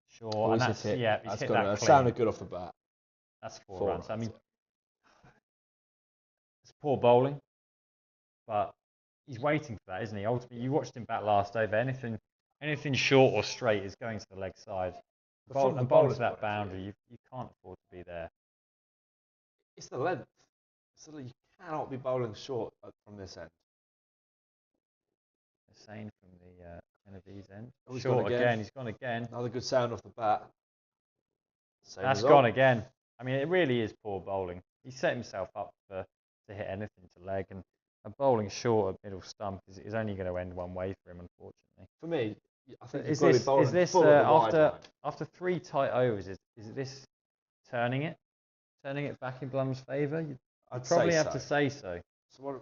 [SPEAKER 1] Sure,
[SPEAKER 2] and
[SPEAKER 1] he's hit that clean.
[SPEAKER 2] Sounded good off the bat.
[SPEAKER 1] That's 4 runs. I mean, it's poor bowling, but he's waiting for that, isn't he? Ultimately, you watched him bat last over. Anything short or straight is going to the leg side. And bowling to that boundary, you can't afford to be there.
[SPEAKER 2] It's the length. You cannot be bowling short from this end.
[SPEAKER 1] Hussain from the Genovese end.
[SPEAKER 2] Oh,
[SPEAKER 1] short again. He's gone again.
[SPEAKER 2] Another good sound off the bat.
[SPEAKER 1] That's gone again. I mean, it really is poor bowling. He set himself up to hit anything to leg, and a bowling short at middle stump is only going to end one way for him, unfortunately.
[SPEAKER 2] For me, I think
[SPEAKER 1] is this after 3 tight overs? Is this turning it back in Blunham's favour? You'd probably have to say so.
[SPEAKER 2] So what?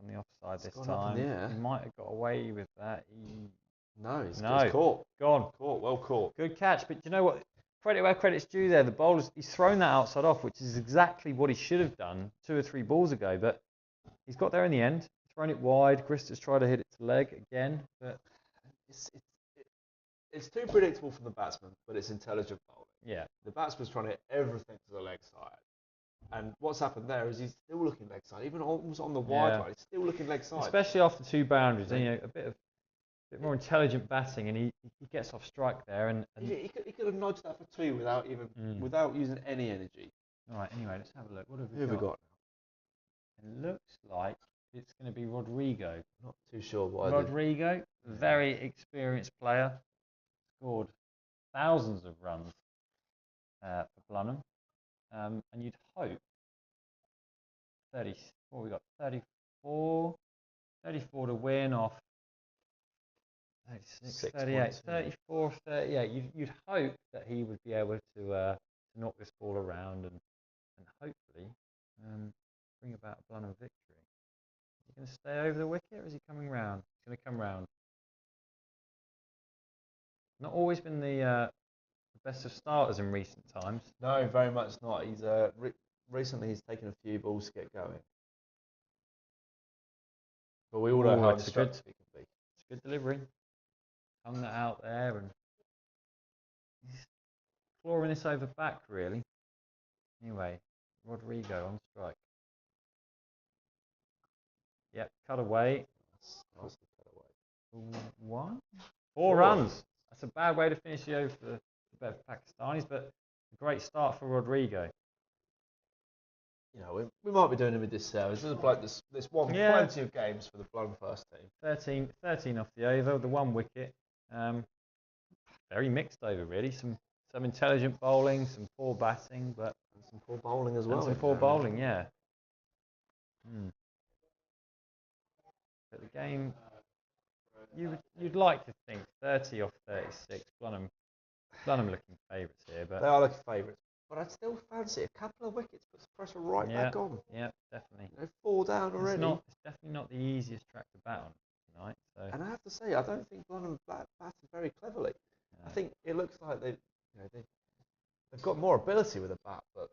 [SPEAKER 1] On the offside this time. He might have got away with that. He's
[SPEAKER 2] caught.
[SPEAKER 1] Gone.
[SPEAKER 2] Well caught.
[SPEAKER 1] Good catch, but you know what? Credit where credit's due there. The bowler's he's thrown that outside off, which is exactly what he should have done 2 or 3 balls ago. But he's got there in the end. Thrown it wide. Grist has tried to hit it to leg again, but
[SPEAKER 2] it's too predictable from the batsman, but it's intelligent bowling.
[SPEAKER 1] Yeah.
[SPEAKER 2] The batsman's trying to hit everything to the leg side. And what's happened there is he's still looking leg side, even almost on the wide line, he's still looking leg side.
[SPEAKER 1] Especially after 2 boundaries, a bit more intelligent batting, and he gets off strike there, and
[SPEAKER 2] he could have nudged that for 2 without using any energy.
[SPEAKER 1] All right. Anyway, let's have a look. What have
[SPEAKER 2] Who have we got
[SPEAKER 1] now? It looks like it's going to be Rodrigo.
[SPEAKER 2] Not too sure why.
[SPEAKER 1] Rodrigo, very experienced player, scored thousands of runs for Blunham, and you'd hope 34. We got 34 to win off 36, 38, 34, 38. You'd hope that he would be able to knock this ball around and hopefully bring about a Blunham victory. Is he going to stay over the wicket, or is he coming round? He's going to come round. Not always been the best of starters in recent times.
[SPEAKER 2] No, very much not. He's recently he's taken a few balls to get going. But we all know how destructive he can be.
[SPEAKER 1] It's a good delivery. Hung that out there, and he's clawing this over back, really. Anyway, Rodrigo on strike. Yep, cut away.
[SPEAKER 2] Nicely cut away.
[SPEAKER 1] 4 runs. That's a bad way to finish the over for the Bedford Pakistanis, but a great start for Rodrigo.
[SPEAKER 2] You know, we might be doing him a disservice. This is like this won plenty of games for the Blunham first team.
[SPEAKER 1] 13 off the over, the 1 wicket. Very mixed over, really. Some intelligent bowling, some poor batting, but
[SPEAKER 2] some poor bowling as well.
[SPEAKER 1] And some poor bowling, yeah. But the game, you'd like to think 30 off 36. Blunham looking favourites here, but
[SPEAKER 2] they are looking favourites. But I'd still fancy a couple of wickets, puts the pressure back on.
[SPEAKER 1] Yeah, definitely.
[SPEAKER 2] 4 down already.
[SPEAKER 1] It's definitely not the easiest track to bat on tonight. So.
[SPEAKER 2] And I have to say, I don't think Blunham batted very cleverly. No. I think it looks like they've got more ability with a bat, but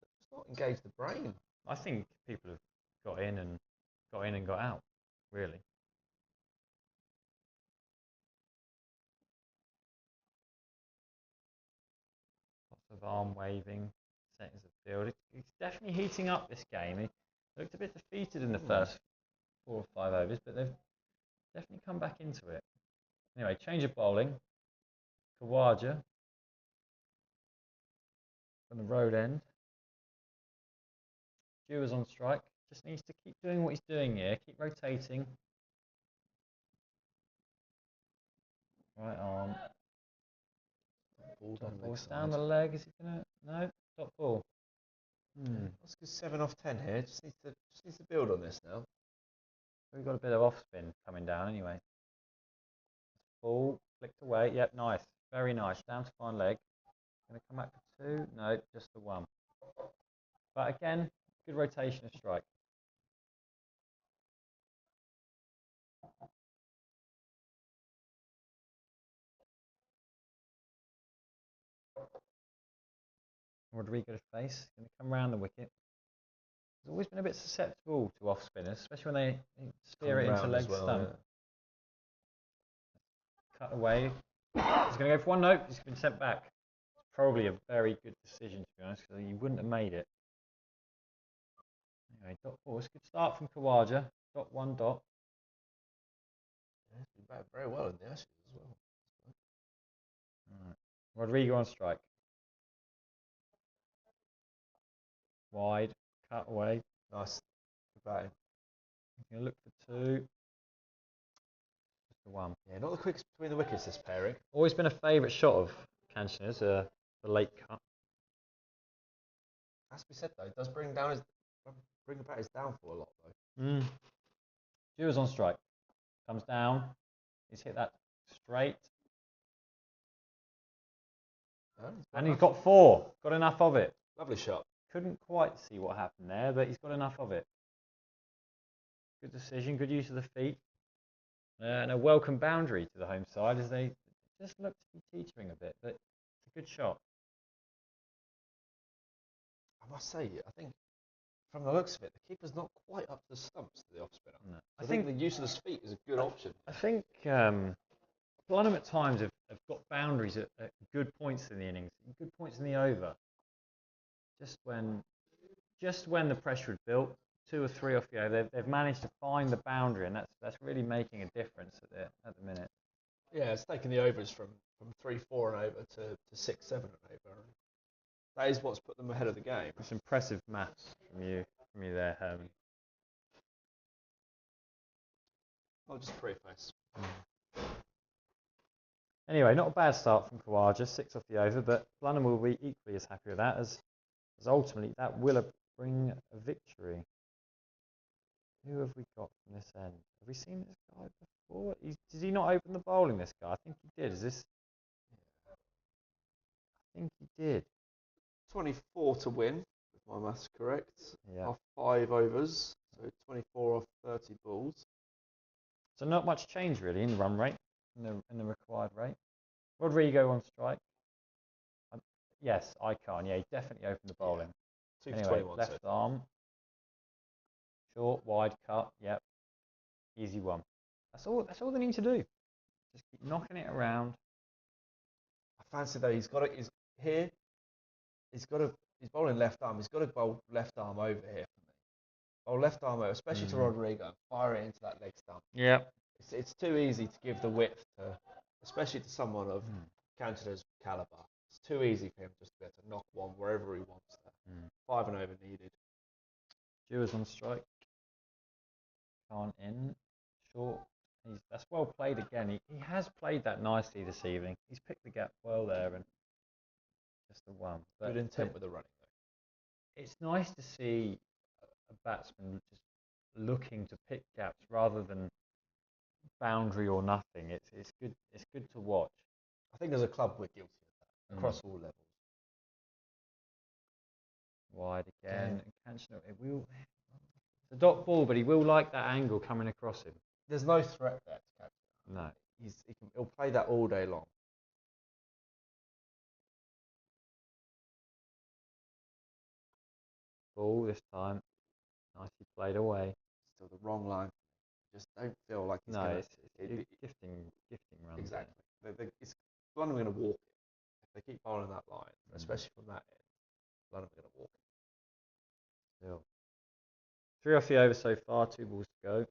[SPEAKER 2] they've just not engaged the brain.
[SPEAKER 1] I think people have got in and got out, really. Lots of arm waving, settings of field. It's definitely heating up this game. He looked a bit defeated in the first 4 or 5 overs, but they've definitely come back into it. Anyway, change of bowling. Khawaja from the road end. Dewar's on strike. Just needs to keep doing what he's doing here. Keep rotating. Right arm. Ball down the leg. Is he gonna? No. Top ball.
[SPEAKER 2] Let's go 7 off 10 here. Just needs to build on this now.
[SPEAKER 1] We've got a bit of off spin coming down anyway. Ball flicked away. Yep, nice. Very nice. Down to fine leg. Going to come back for 2. No, just the 1. But again, good rotation of strike. Rodrigo to face. Going to come round the wicket. He's always been a bit susceptible to off spinners, especially when they steer it into leg stump. Yeah. Cut away. He's going to go for 1. Nope, he's been sent back. It's probably a very good decision, to be honest, because you wouldn't have made it. Anyway, dot 4. It's a good start from Khawaja. Dot 1 dot.
[SPEAKER 2] Yeah, he's been batting very well in the Ashes as well.
[SPEAKER 1] Right. Rodrigo on strike. Wide, cut away.
[SPEAKER 2] Nice. Good batting.
[SPEAKER 1] He's going to look for 2. Just the 1.
[SPEAKER 2] Yeah, not the quickest between the wickets, this pairing.
[SPEAKER 1] Always been a favourite shot of Kanchner's, the late cut.
[SPEAKER 2] Has to be said though, it does bring about his downfall a lot though.
[SPEAKER 1] Dewar's on strike. Comes down. He's hit that straight. And he's got 4. Got enough of it.
[SPEAKER 2] Lovely shot.
[SPEAKER 1] Couldn't quite see what happened there, but he's got enough of it. Good decision, good use of the feet. And a welcome boundary to the home side as they just look to be teetering a bit, but it's a good shot.
[SPEAKER 2] I must say, I think from the looks of it, the keeper's not quite up to the stumps to the off spinner.
[SPEAKER 1] No.
[SPEAKER 2] I think the use of his feet is a good option.
[SPEAKER 1] I think Blunham at times have got boundaries at good points in the innings, good points in the over. Just when the pressure had built, 2 or 3 off the over, they've managed to find the boundary, and that's really making a difference at the minute.
[SPEAKER 2] Yeah, it's taken the overs from 3-4 and over to 6-7 and over. That is what's put them ahead of the game.
[SPEAKER 1] It's impressive maths from you there, Herman.
[SPEAKER 2] I'll just preface.
[SPEAKER 1] Anyway, not a bad start from Khawaja, 6 off the over, but Blunham will be equally as happy with that, as ultimately that will bring a victory. Who have we got from this end? Have we seen this guy before? Did he not open the bowling, this guy? I think he did. I think he did.
[SPEAKER 2] 24 to win, if my maths correct.
[SPEAKER 1] Yeah.
[SPEAKER 2] Off 5 overs, so 24 off 30 balls.
[SPEAKER 1] So not much change really in the run rate, in the required rate. Rodrigo on strike. Yes, I can. Yeah, he definitely opened the bowling.
[SPEAKER 2] Yeah. 2 for
[SPEAKER 1] Anyway,
[SPEAKER 2] 21.
[SPEAKER 1] left arm. Short, wide cut. Yep. Easy one. That's all they need to do. Just keep knocking it around.
[SPEAKER 2] I fancy though he's bowling left arm. He's got to bowl left arm over here for me. Bowl left arm over, especially to Rodrigo, and fire it into that leg stump.
[SPEAKER 1] Yeah.
[SPEAKER 2] It's too easy to give the width to, especially to someone of Canada's caliber. It's too easy for him just to be able to knock one wherever he wants there. 5 and over needed.
[SPEAKER 1] Dewar's on strike. Can't in. Short. That's well played again. He has played that nicely this evening. He's picked the gap well there, and just the one. But
[SPEAKER 2] good intent with the running though.
[SPEAKER 1] It's nice to see a batsman just looking to pick gaps rather than boundary or nothing. It's good. It's good to watch.
[SPEAKER 2] I think as a club we're guilty of that across all levels.
[SPEAKER 1] Wide again. It's a dot ball, but he will like that angle coming across him.
[SPEAKER 2] There's no threat there to catch him.
[SPEAKER 1] No.
[SPEAKER 2] He'll play that all day long.
[SPEAKER 1] Ball this time. Nicely played away.
[SPEAKER 2] Still the wrong line. Just don't feel like he's
[SPEAKER 1] it's gifting runs.
[SPEAKER 2] Exactly. Blunham going to walk it. If they keep bowling that line, especially from that end, Blunham going to walk it.
[SPEAKER 1] Still. 3 off the over so far, 2 balls to go.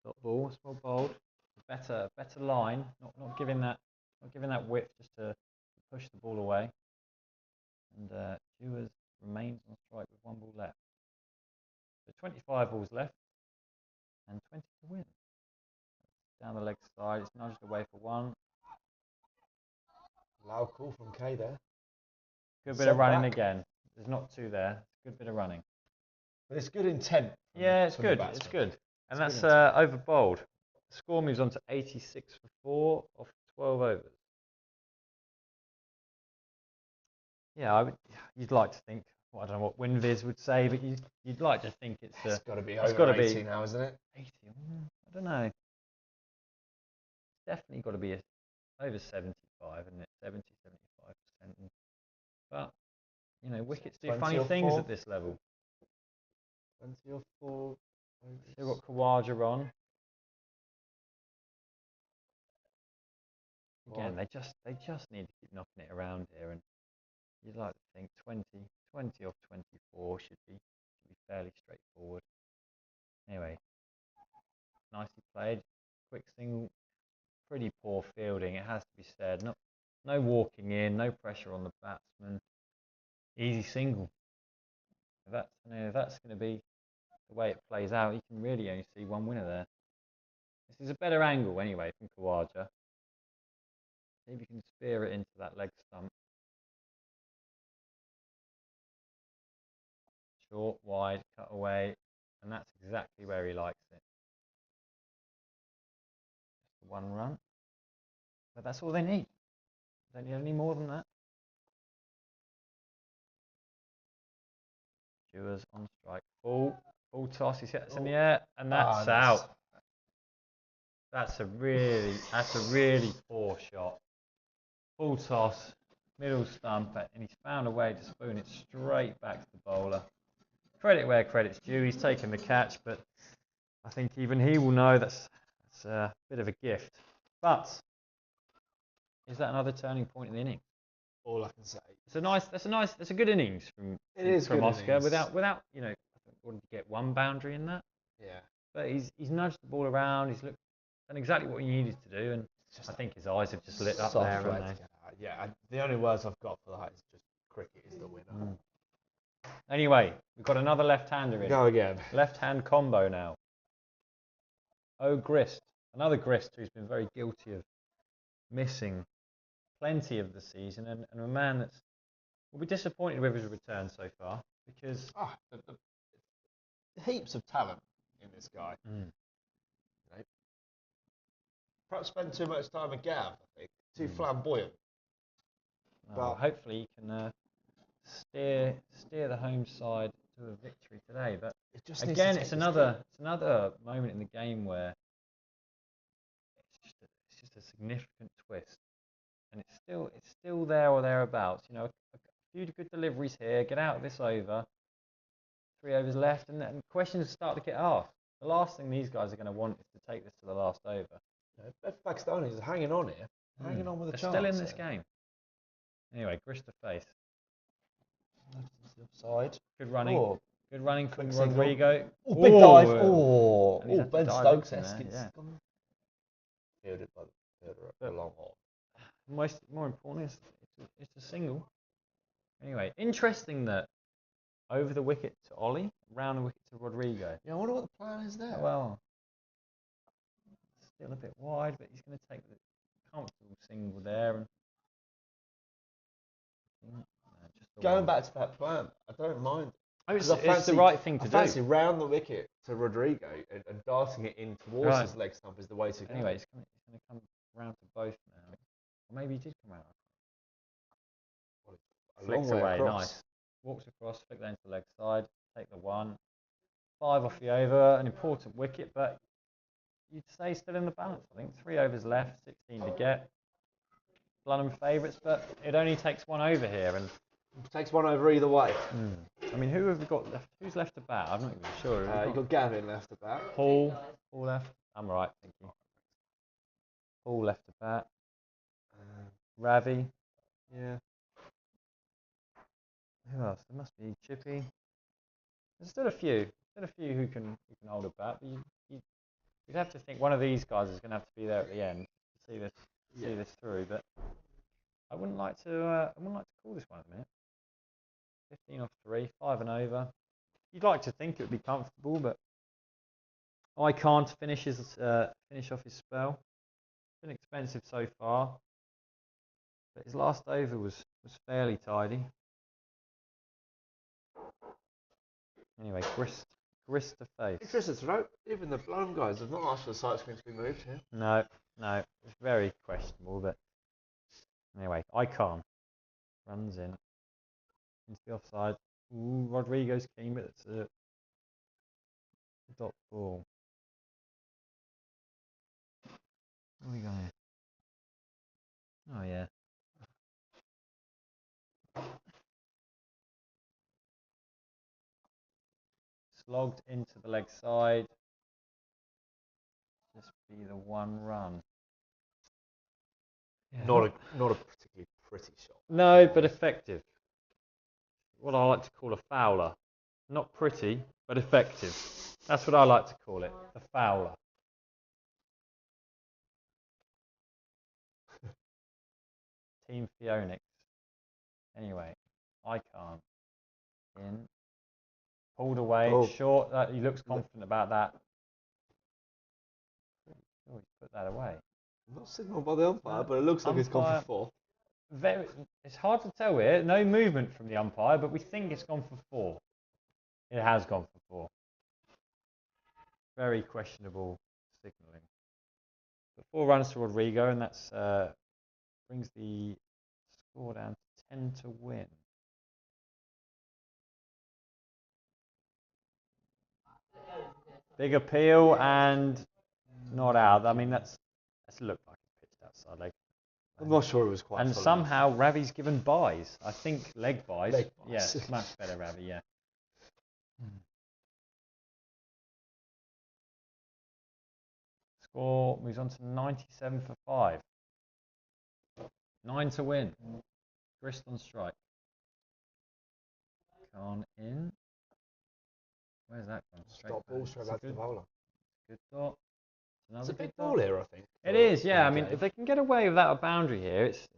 [SPEAKER 1] Dot ball, small bowled. Better line, not giving that width just to push the ball away. And Dewars remains on strike with 1 ball left. So 25 balls left and 20 to win. Down the leg side, it's nudged away for 1.
[SPEAKER 2] Loud call from Kay there.
[SPEAKER 1] Good bit of running again. There's not 2 there. Good bit of running.
[SPEAKER 2] But it's good intent.
[SPEAKER 1] Yeah, it's good. It's good. And that's over bowled. The score moves on to 86 for 4 off 12 overs. Yeah, you'd like to think. Well, I don't know what WinViz would say, but you'd like to think it's
[SPEAKER 2] got to be over 80 now, isn't it?
[SPEAKER 1] 80. I don't know. It's definitely got to be over 75, isn't it? 70, 75%. But wickets do funny things at this level.
[SPEAKER 2] 20 or 4.
[SPEAKER 1] Still got Khawaja on. Again, they just need to keep knocking it around here, and you'd like to think 20 off 24 should be fairly straightforward. Anyway, nicely played. Quick single. Pretty poor fielding, it has to be said. No walking in, no pressure on the batsman. Easy single. If that's going to be the way it plays out, you can really only see 1 winner there. This is a better angle anyway from Khawaja. See if you can spear it into that leg stump. Short, wide, cut away, and that's exactly where he likes it. Just 1 run. But that's all they need. Don't need any more than that. Dewars on strike. Full toss. He hits in the air, and that's out. That's a really poor shot. Full toss, middle stump, and he's found a way to spoon it straight back to the bowler. credit where credit's due. He's taken the catch, but I think even he will know that's a bit of a gift. But is that another turning point in the inning?
[SPEAKER 2] All I can say.
[SPEAKER 1] That's a good innings from Oscar.
[SPEAKER 2] Innings.
[SPEAKER 1] Without you know, I think what did he get, one boundary in that?
[SPEAKER 2] Yeah.
[SPEAKER 1] But he's nudged the ball around. He's done exactly what he needed to do, and I think his eyes have just lit up there. Haven't they?
[SPEAKER 2] Yeah. The only words I've got for that is just cricket is the winner.
[SPEAKER 1] Anyway, we've got another left-hander in.
[SPEAKER 2] Go again.
[SPEAKER 1] Left-hand combo now. Oh, Grist. Another Grist who's been very guilty of missing plenty of the season, and a man that will be disappointed with his return so far, because
[SPEAKER 2] Heaps of talent in this guy. You know, perhaps spend too much time with Gav, I think. Too flamboyant.
[SPEAKER 1] well, hopefully he can steer the home side to a victory today. But again, it's another moment in the game where it's just a significant twist, and it's still there or thereabouts. You know, a few good deliveries here. Get out of this over. 3 overs left, and questions start to get asked. The last thing these guys are going to want is to take this to the last over.
[SPEAKER 2] Bedford Pakistanis are hanging on here. Hanging on with a
[SPEAKER 1] They're
[SPEAKER 2] chance.
[SPEAKER 1] still in this game. Anyway, Grist to face.
[SPEAKER 2] Side.
[SPEAKER 1] Good running.
[SPEAKER 2] Oh,
[SPEAKER 1] Good running from
[SPEAKER 2] single.
[SPEAKER 1] Rodrigo.
[SPEAKER 2] Oh, big dive.
[SPEAKER 1] And he's had to
[SPEAKER 2] Ben
[SPEAKER 1] dive
[SPEAKER 2] Stokes.
[SPEAKER 1] into there, yeah.
[SPEAKER 2] Fielded by the fielder at the long haul.
[SPEAKER 1] More importantly, it's a single. Anyway, interesting that over the wicket to Ollie, round the wicket to Rodrigo.
[SPEAKER 2] Yeah, I wonder what the plan is there.
[SPEAKER 1] Well, still a bit wide, but he's going to take the comfortable single there. And
[SPEAKER 2] Going back to that plan, I don't mind.
[SPEAKER 1] It's the right thing to do.
[SPEAKER 2] I fancy round the wicket to Rodrigo and darting it in towards his leg stump is the way to go.
[SPEAKER 1] Anyway, it's going to come round to both now. Or maybe he did come out. Flicks away, nice. Walks across, flick that into the leg side, take the 1. 5 off the over, an important wicket, but you'd say still in the balance. I think 3 overs left, 16 to get. Blunham favourites, but it only takes 1 over here, and
[SPEAKER 2] it takes 1 over either way.
[SPEAKER 1] I mean, who have we got left? Who's left to bat? I'm not even sure.
[SPEAKER 2] You've got Gavin left to bat.
[SPEAKER 1] Paul left. I'm right, thank you. Paul left to bat. Ravi.
[SPEAKER 2] Yeah.
[SPEAKER 1] Who else? There must be Chippy. There's still a few who can hold a bat, but you'd have to think one of these guys is going to have to be there at the end to see this through. But I wouldn't like to call this one at the minute. 15 off 3, 5 and over. You'd like to think it would be comfortable, but I can't finish off his spell. It's been expensive so far, but his last over was fairly tidy. Anyway, Grist to face.
[SPEAKER 2] Interesting to note, even the Blunham guys have not asked for the sight screen to be moved here.
[SPEAKER 1] No, it's very questionable, but anyway, I can't. Runs in. Into the offside. Ooh, Rodrigo's keen, but it's a dot ball. What are we got here? Oh, yeah. Slogged into the leg side. Just be the 1 run. Yeah,
[SPEAKER 2] not a particularly pretty shot.
[SPEAKER 1] No, but effective. What I like to call a fouler. Not pretty, but effective. That's what I like to call it, a fouler. Team Phoenix. Anyway, I can't. In. Pulled away, short. He looks confident about that. Oh, he's put that away.
[SPEAKER 2] Not signalled by the umpire, but it looks like it's gone for
[SPEAKER 1] 4. It's hard to tell here. No movement from the umpire, but we think it's gone for 4. It has gone for 4. Very questionable signalling. But 4 runs to Rodrigo, and that's brings the score down to 10 to win. Big appeal and not out. I mean, that's looked like it's pitched outside leg.
[SPEAKER 2] I'm not sure it was quite.
[SPEAKER 1] And somehow
[SPEAKER 2] enough.
[SPEAKER 1] Ravi's given buys. I think leg buys.
[SPEAKER 2] Leg buys.
[SPEAKER 1] Yeah, much better Ravi. Yeah. Score moves on to 97 for 5. 9 to win. Grist on strike. Khan in. Where's that gone?
[SPEAKER 2] Stop ball straight
[SPEAKER 1] It's a
[SPEAKER 2] back to the bowler.
[SPEAKER 1] good dot.
[SPEAKER 2] It's
[SPEAKER 1] Another
[SPEAKER 2] a big
[SPEAKER 1] good dot.
[SPEAKER 2] ball here, I think.
[SPEAKER 1] It is, yeah. I
[SPEAKER 2] for the
[SPEAKER 1] mean,
[SPEAKER 2] game.
[SPEAKER 1] if they can get away without a boundary here, it's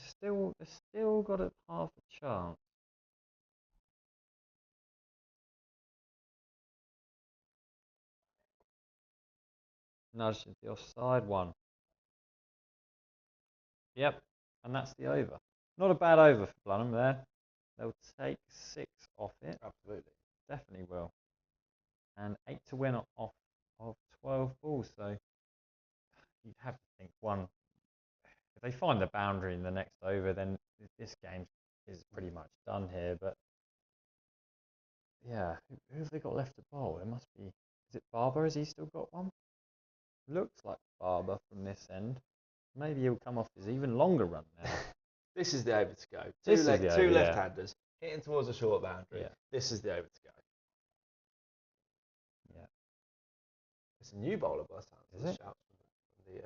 [SPEAKER 1] still got a half a chance. Nudge is the offside one. Yep, and that's the over. Not a bad over for Blunham there. They'll take 6 off it.
[SPEAKER 2] Absolutely.
[SPEAKER 1] Definitely will. And 8 to win off of 12 balls. So you'd have to think one. If they find the boundary in the next over, then this game is pretty much done here. But yeah, who have they got left to bowl? It must be. Is it Barber? Has he still got one? Looks like Barber from this end. Maybe he'll come off his even longer run now.
[SPEAKER 2] This is the over to go.
[SPEAKER 1] This is the
[SPEAKER 2] Two
[SPEAKER 1] over, yeah.
[SPEAKER 2] left-handers hitting towards a short boundary.
[SPEAKER 1] Yeah.
[SPEAKER 2] This is the over to go.
[SPEAKER 1] Yeah.
[SPEAKER 2] It's a new bowler by the sounds of
[SPEAKER 1] Is
[SPEAKER 2] the
[SPEAKER 1] it?
[SPEAKER 2] shouts from the.
[SPEAKER 1] Is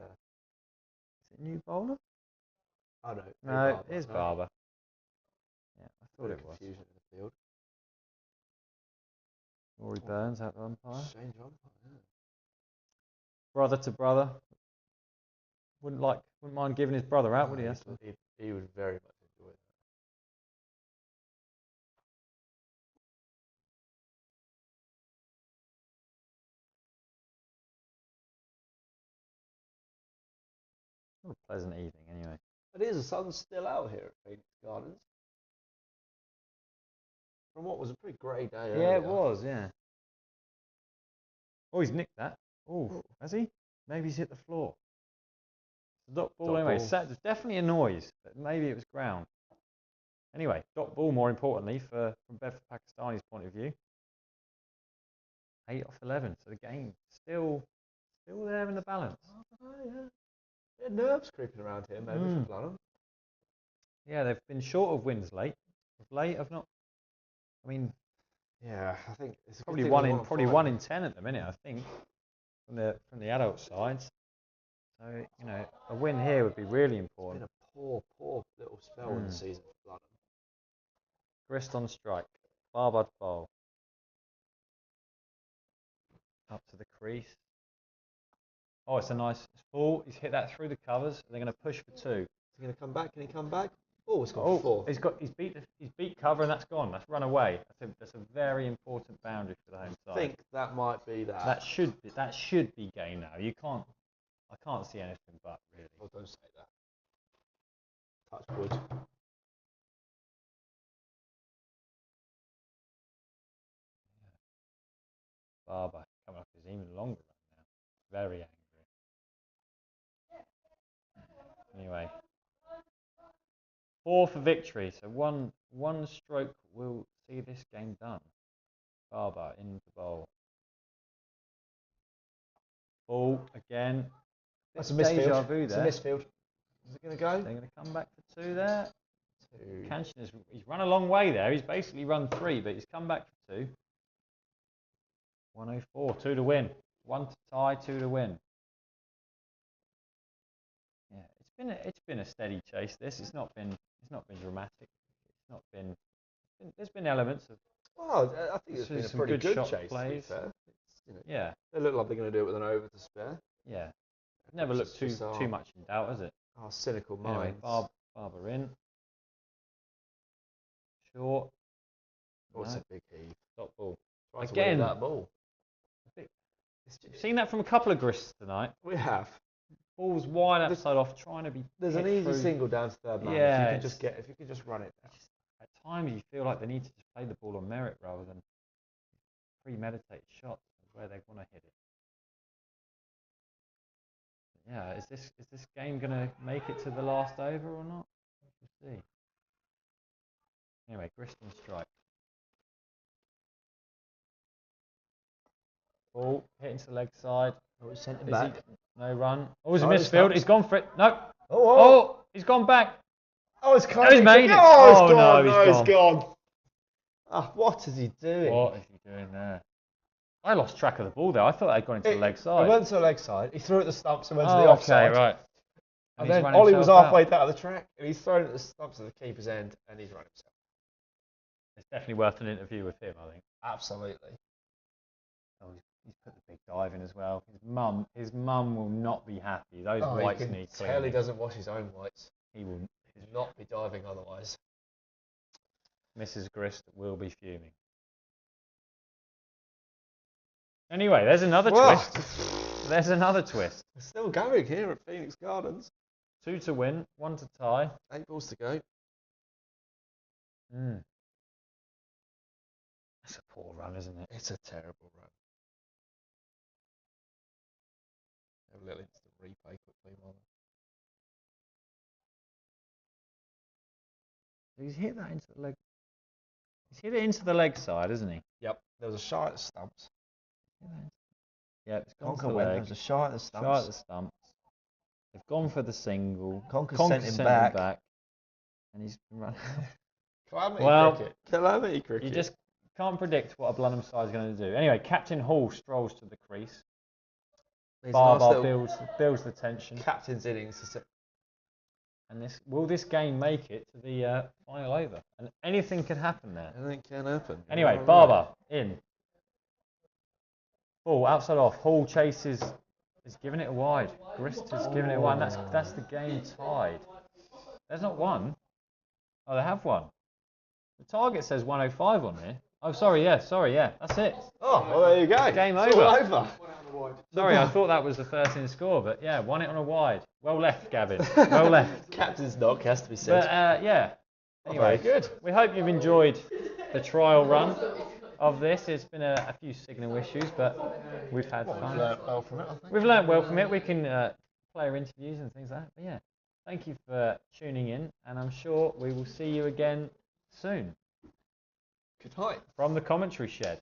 [SPEAKER 1] it new bowler?
[SPEAKER 2] Oh no,
[SPEAKER 1] No, it is Barber. Yeah, I thought it was.
[SPEAKER 2] Confusion in the field.
[SPEAKER 1] Rory Burns out the umpire.
[SPEAKER 2] Strange umpire. Yeah.
[SPEAKER 1] Brother to brother. Wouldn't mind giving his brother out, would he?
[SPEAKER 2] He would very much enjoy that.
[SPEAKER 1] What a pleasant evening, anyway.
[SPEAKER 2] It is. The sun's still out here at Phoenix Gardens. From what was a pretty grey day earlier.
[SPEAKER 1] Yeah, it was, yeah. Oh, he's nicked that. Oh, has he? Maybe he's hit the floor. It's a dot ball anyway. There's definitely a noise, but maybe it was ground. Anyway, dot ball more importantly from Bedford Pakistanis' point of view. 8 off 11, so the game still there in the balance.
[SPEAKER 2] Yeah, nerves creeping around here, maybe for Blunham.
[SPEAKER 1] Yeah, they've been short of wins late. Of late, I've not. I mean,
[SPEAKER 2] yeah, I think it's
[SPEAKER 1] probably one in 10 at the minute. I think from the adult sides. So a win here would be really important.
[SPEAKER 2] It's been a poor little spell in the season for Blunham.
[SPEAKER 1] Grist on strike. Barber bowl. Up to the crease. Oh, it's a nice full. He's hit that through the covers. They're going to push for 2.
[SPEAKER 2] Is he going to come back? Can he come back? Oh, it's gone for 4.
[SPEAKER 1] He's beat cover and that's gone. That's run away. That's a very important boundary for the home side.
[SPEAKER 2] I think that might be that.
[SPEAKER 1] That should be game now. I can't see anything but really.
[SPEAKER 2] Oh, don't say that. Touch wood.
[SPEAKER 1] Barber coming up his even longer run now. Very angry. Anyway, 4 for victory. So one stroke will see this game done. Barber in the bowl. Ball again.
[SPEAKER 2] That's a misfield.
[SPEAKER 1] Vu
[SPEAKER 2] It's
[SPEAKER 1] there.
[SPEAKER 2] a misfield. Is it going to go?
[SPEAKER 1] They're going to come back for 2 there.
[SPEAKER 2] 2.
[SPEAKER 1] Kanchan he's run a long way there. He's basically run 3, but he's come back for 2. 104, 2 to win. 1 to tie, 2 to win. Yeah, it's been a steady chase. It's not been dramatic. There's been elements of.
[SPEAKER 2] Well, I think it's been a pretty good
[SPEAKER 1] shot
[SPEAKER 2] chase.
[SPEAKER 1] plays.
[SPEAKER 2] To be fair.
[SPEAKER 1] Yeah.
[SPEAKER 2] They look like they're going to do it with an over to spare.
[SPEAKER 1] Yeah. Never looked too much in doubt, has it?
[SPEAKER 2] Our cynical
[SPEAKER 1] Anyway,
[SPEAKER 2] minds.
[SPEAKER 1] Barber in. Short.
[SPEAKER 2] Oh, it's a big heave.
[SPEAKER 1] Dot ball.
[SPEAKER 2] Trying to
[SPEAKER 1] Again.
[SPEAKER 2] win that ball.
[SPEAKER 1] You've seen that from a couple of Grists tonight.
[SPEAKER 2] We have.
[SPEAKER 1] Ball's wide outside off, trying to be.
[SPEAKER 2] There's an easy single down to third man.
[SPEAKER 1] Yeah,
[SPEAKER 2] if you can just run it down.
[SPEAKER 1] At times you feel like they need to just play the ball on merit rather than premeditated shots where they want to hit it. Yeah, is this game gonna make it to the last over or not? We'll see. Anyway, Grist on strike. Ball hitting to the leg side.
[SPEAKER 2] Oh, it's sent him back.
[SPEAKER 1] No run. Oh, it's a
[SPEAKER 2] No, it's
[SPEAKER 1] misfield.
[SPEAKER 2] not.
[SPEAKER 1] He's gone for it. No.
[SPEAKER 2] Oh,
[SPEAKER 1] He's gone back.
[SPEAKER 2] it's
[SPEAKER 1] Oh, he's made it.
[SPEAKER 2] Oh,
[SPEAKER 1] Oh, no,
[SPEAKER 2] he's gone. What is he doing?
[SPEAKER 1] What is he doing there? I lost track of the ball there. I thought I'd gone into the leg
[SPEAKER 2] He
[SPEAKER 1] side.
[SPEAKER 2] went to the leg side. He threw it at the stumps and went to the
[SPEAKER 1] Oh,
[SPEAKER 2] offside.
[SPEAKER 1] okay, right.
[SPEAKER 2] And
[SPEAKER 1] he's
[SPEAKER 2] then
[SPEAKER 1] run
[SPEAKER 2] Ollie was
[SPEAKER 1] himself
[SPEAKER 2] halfway
[SPEAKER 1] out.
[SPEAKER 2] down the track, and he's thrown it at the stumps of the keeper's end, and he's run himself.
[SPEAKER 1] It's definitely worth an interview with him, I think.
[SPEAKER 2] Absolutely.
[SPEAKER 1] Oh, he's put the big dive in as well. His mum will not be happy. Those whites
[SPEAKER 2] you can
[SPEAKER 1] need
[SPEAKER 2] tell
[SPEAKER 1] cleaning.
[SPEAKER 2] he doesn't wash his own whites.
[SPEAKER 1] He will.
[SPEAKER 2] He would not be diving otherwise.
[SPEAKER 1] Mrs. Grist will be fuming. Anyway, there's another twist. There's another twist.
[SPEAKER 2] We're still going here at Phoenix Gardens.
[SPEAKER 1] 2 to win, 1 to tie.
[SPEAKER 2] 8 balls to go.
[SPEAKER 1] That's a poor run, isn't it?
[SPEAKER 2] It's a terrible run. Have a little instant replay quickly.
[SPEAKER 1] He's hit that into the leg. He's hit it into the leg side, isn't he?
[SPEAKER 2] Yep. There was a shot at the stumps.
[SPEAKER 1] Yeah, it's gone to
[SPEAKER 2] Conker
[SPEAKER 1] the
[SPEAKER 2] went.
[SPEAKER 1] leg.
[SPEAKER 2] There was a shot at the stumps.
[SPEAKER 1] Shot at the stumps. They've gone for the single.
[SPEAKER 2] Conker
[SPEAKER 1] Conker
[SPEAKER 2] sent him
[SPEAKER 1] sent
[SPEAKER 2] back.
[SPEAKER 1] And he's run.
[SPEAKER 2] Calamity cricket.
[SPEAKER 1] You just can't predict what a Blunham side is going to do. Anyway, Captain Hall strolls to the crease. Barbar builds the tension.
[SPEAKER 2] Captain's innings.
[SPEAKER 1] And will this game make it to the final over? And anything could happen there.
[SPEAKER 2] Anything can happen.
[SPEAKER 1] Anyway, Barbar in. Ball outside off. Hall chases. Is giving it a wide. Grist is giving it a wide. That's the game tied. There's not one. Oh, they have one. The target says 105 on here. Oh, sorry, yeah. That's it.
[SPEAKER 2] Oh, well, there you go.
[SPEAKER 1] Game
[SPEAKER 2] it's
[SPEAKER 1] over.
[SPEAKER 2] All over.
[SPEAKER 1] Sorry, I thought that was the first in score, but yeah, won it on a wide. Well left, Gavin. Well left.
[SPEAKER 2] Captain's knock has to be said.
[SPEAKER 1] But yeah. Anyway,
[SPEAKER 2] very good.
[SPEAKER 1] We hope you've enjoyed the trial run of this. It's been a few signal issues, but we've had fun.
[SPEAKER 2] We've learnt well from it, I think.
[SPEAKER 1] We've learnt well from it. We can player interviews and things like that. But yeah, thank you for tuning in, and I'm sure we will see you again soon.
[SPEAKER 2] Good night.
[SPEAKER 1] From the commentary shed.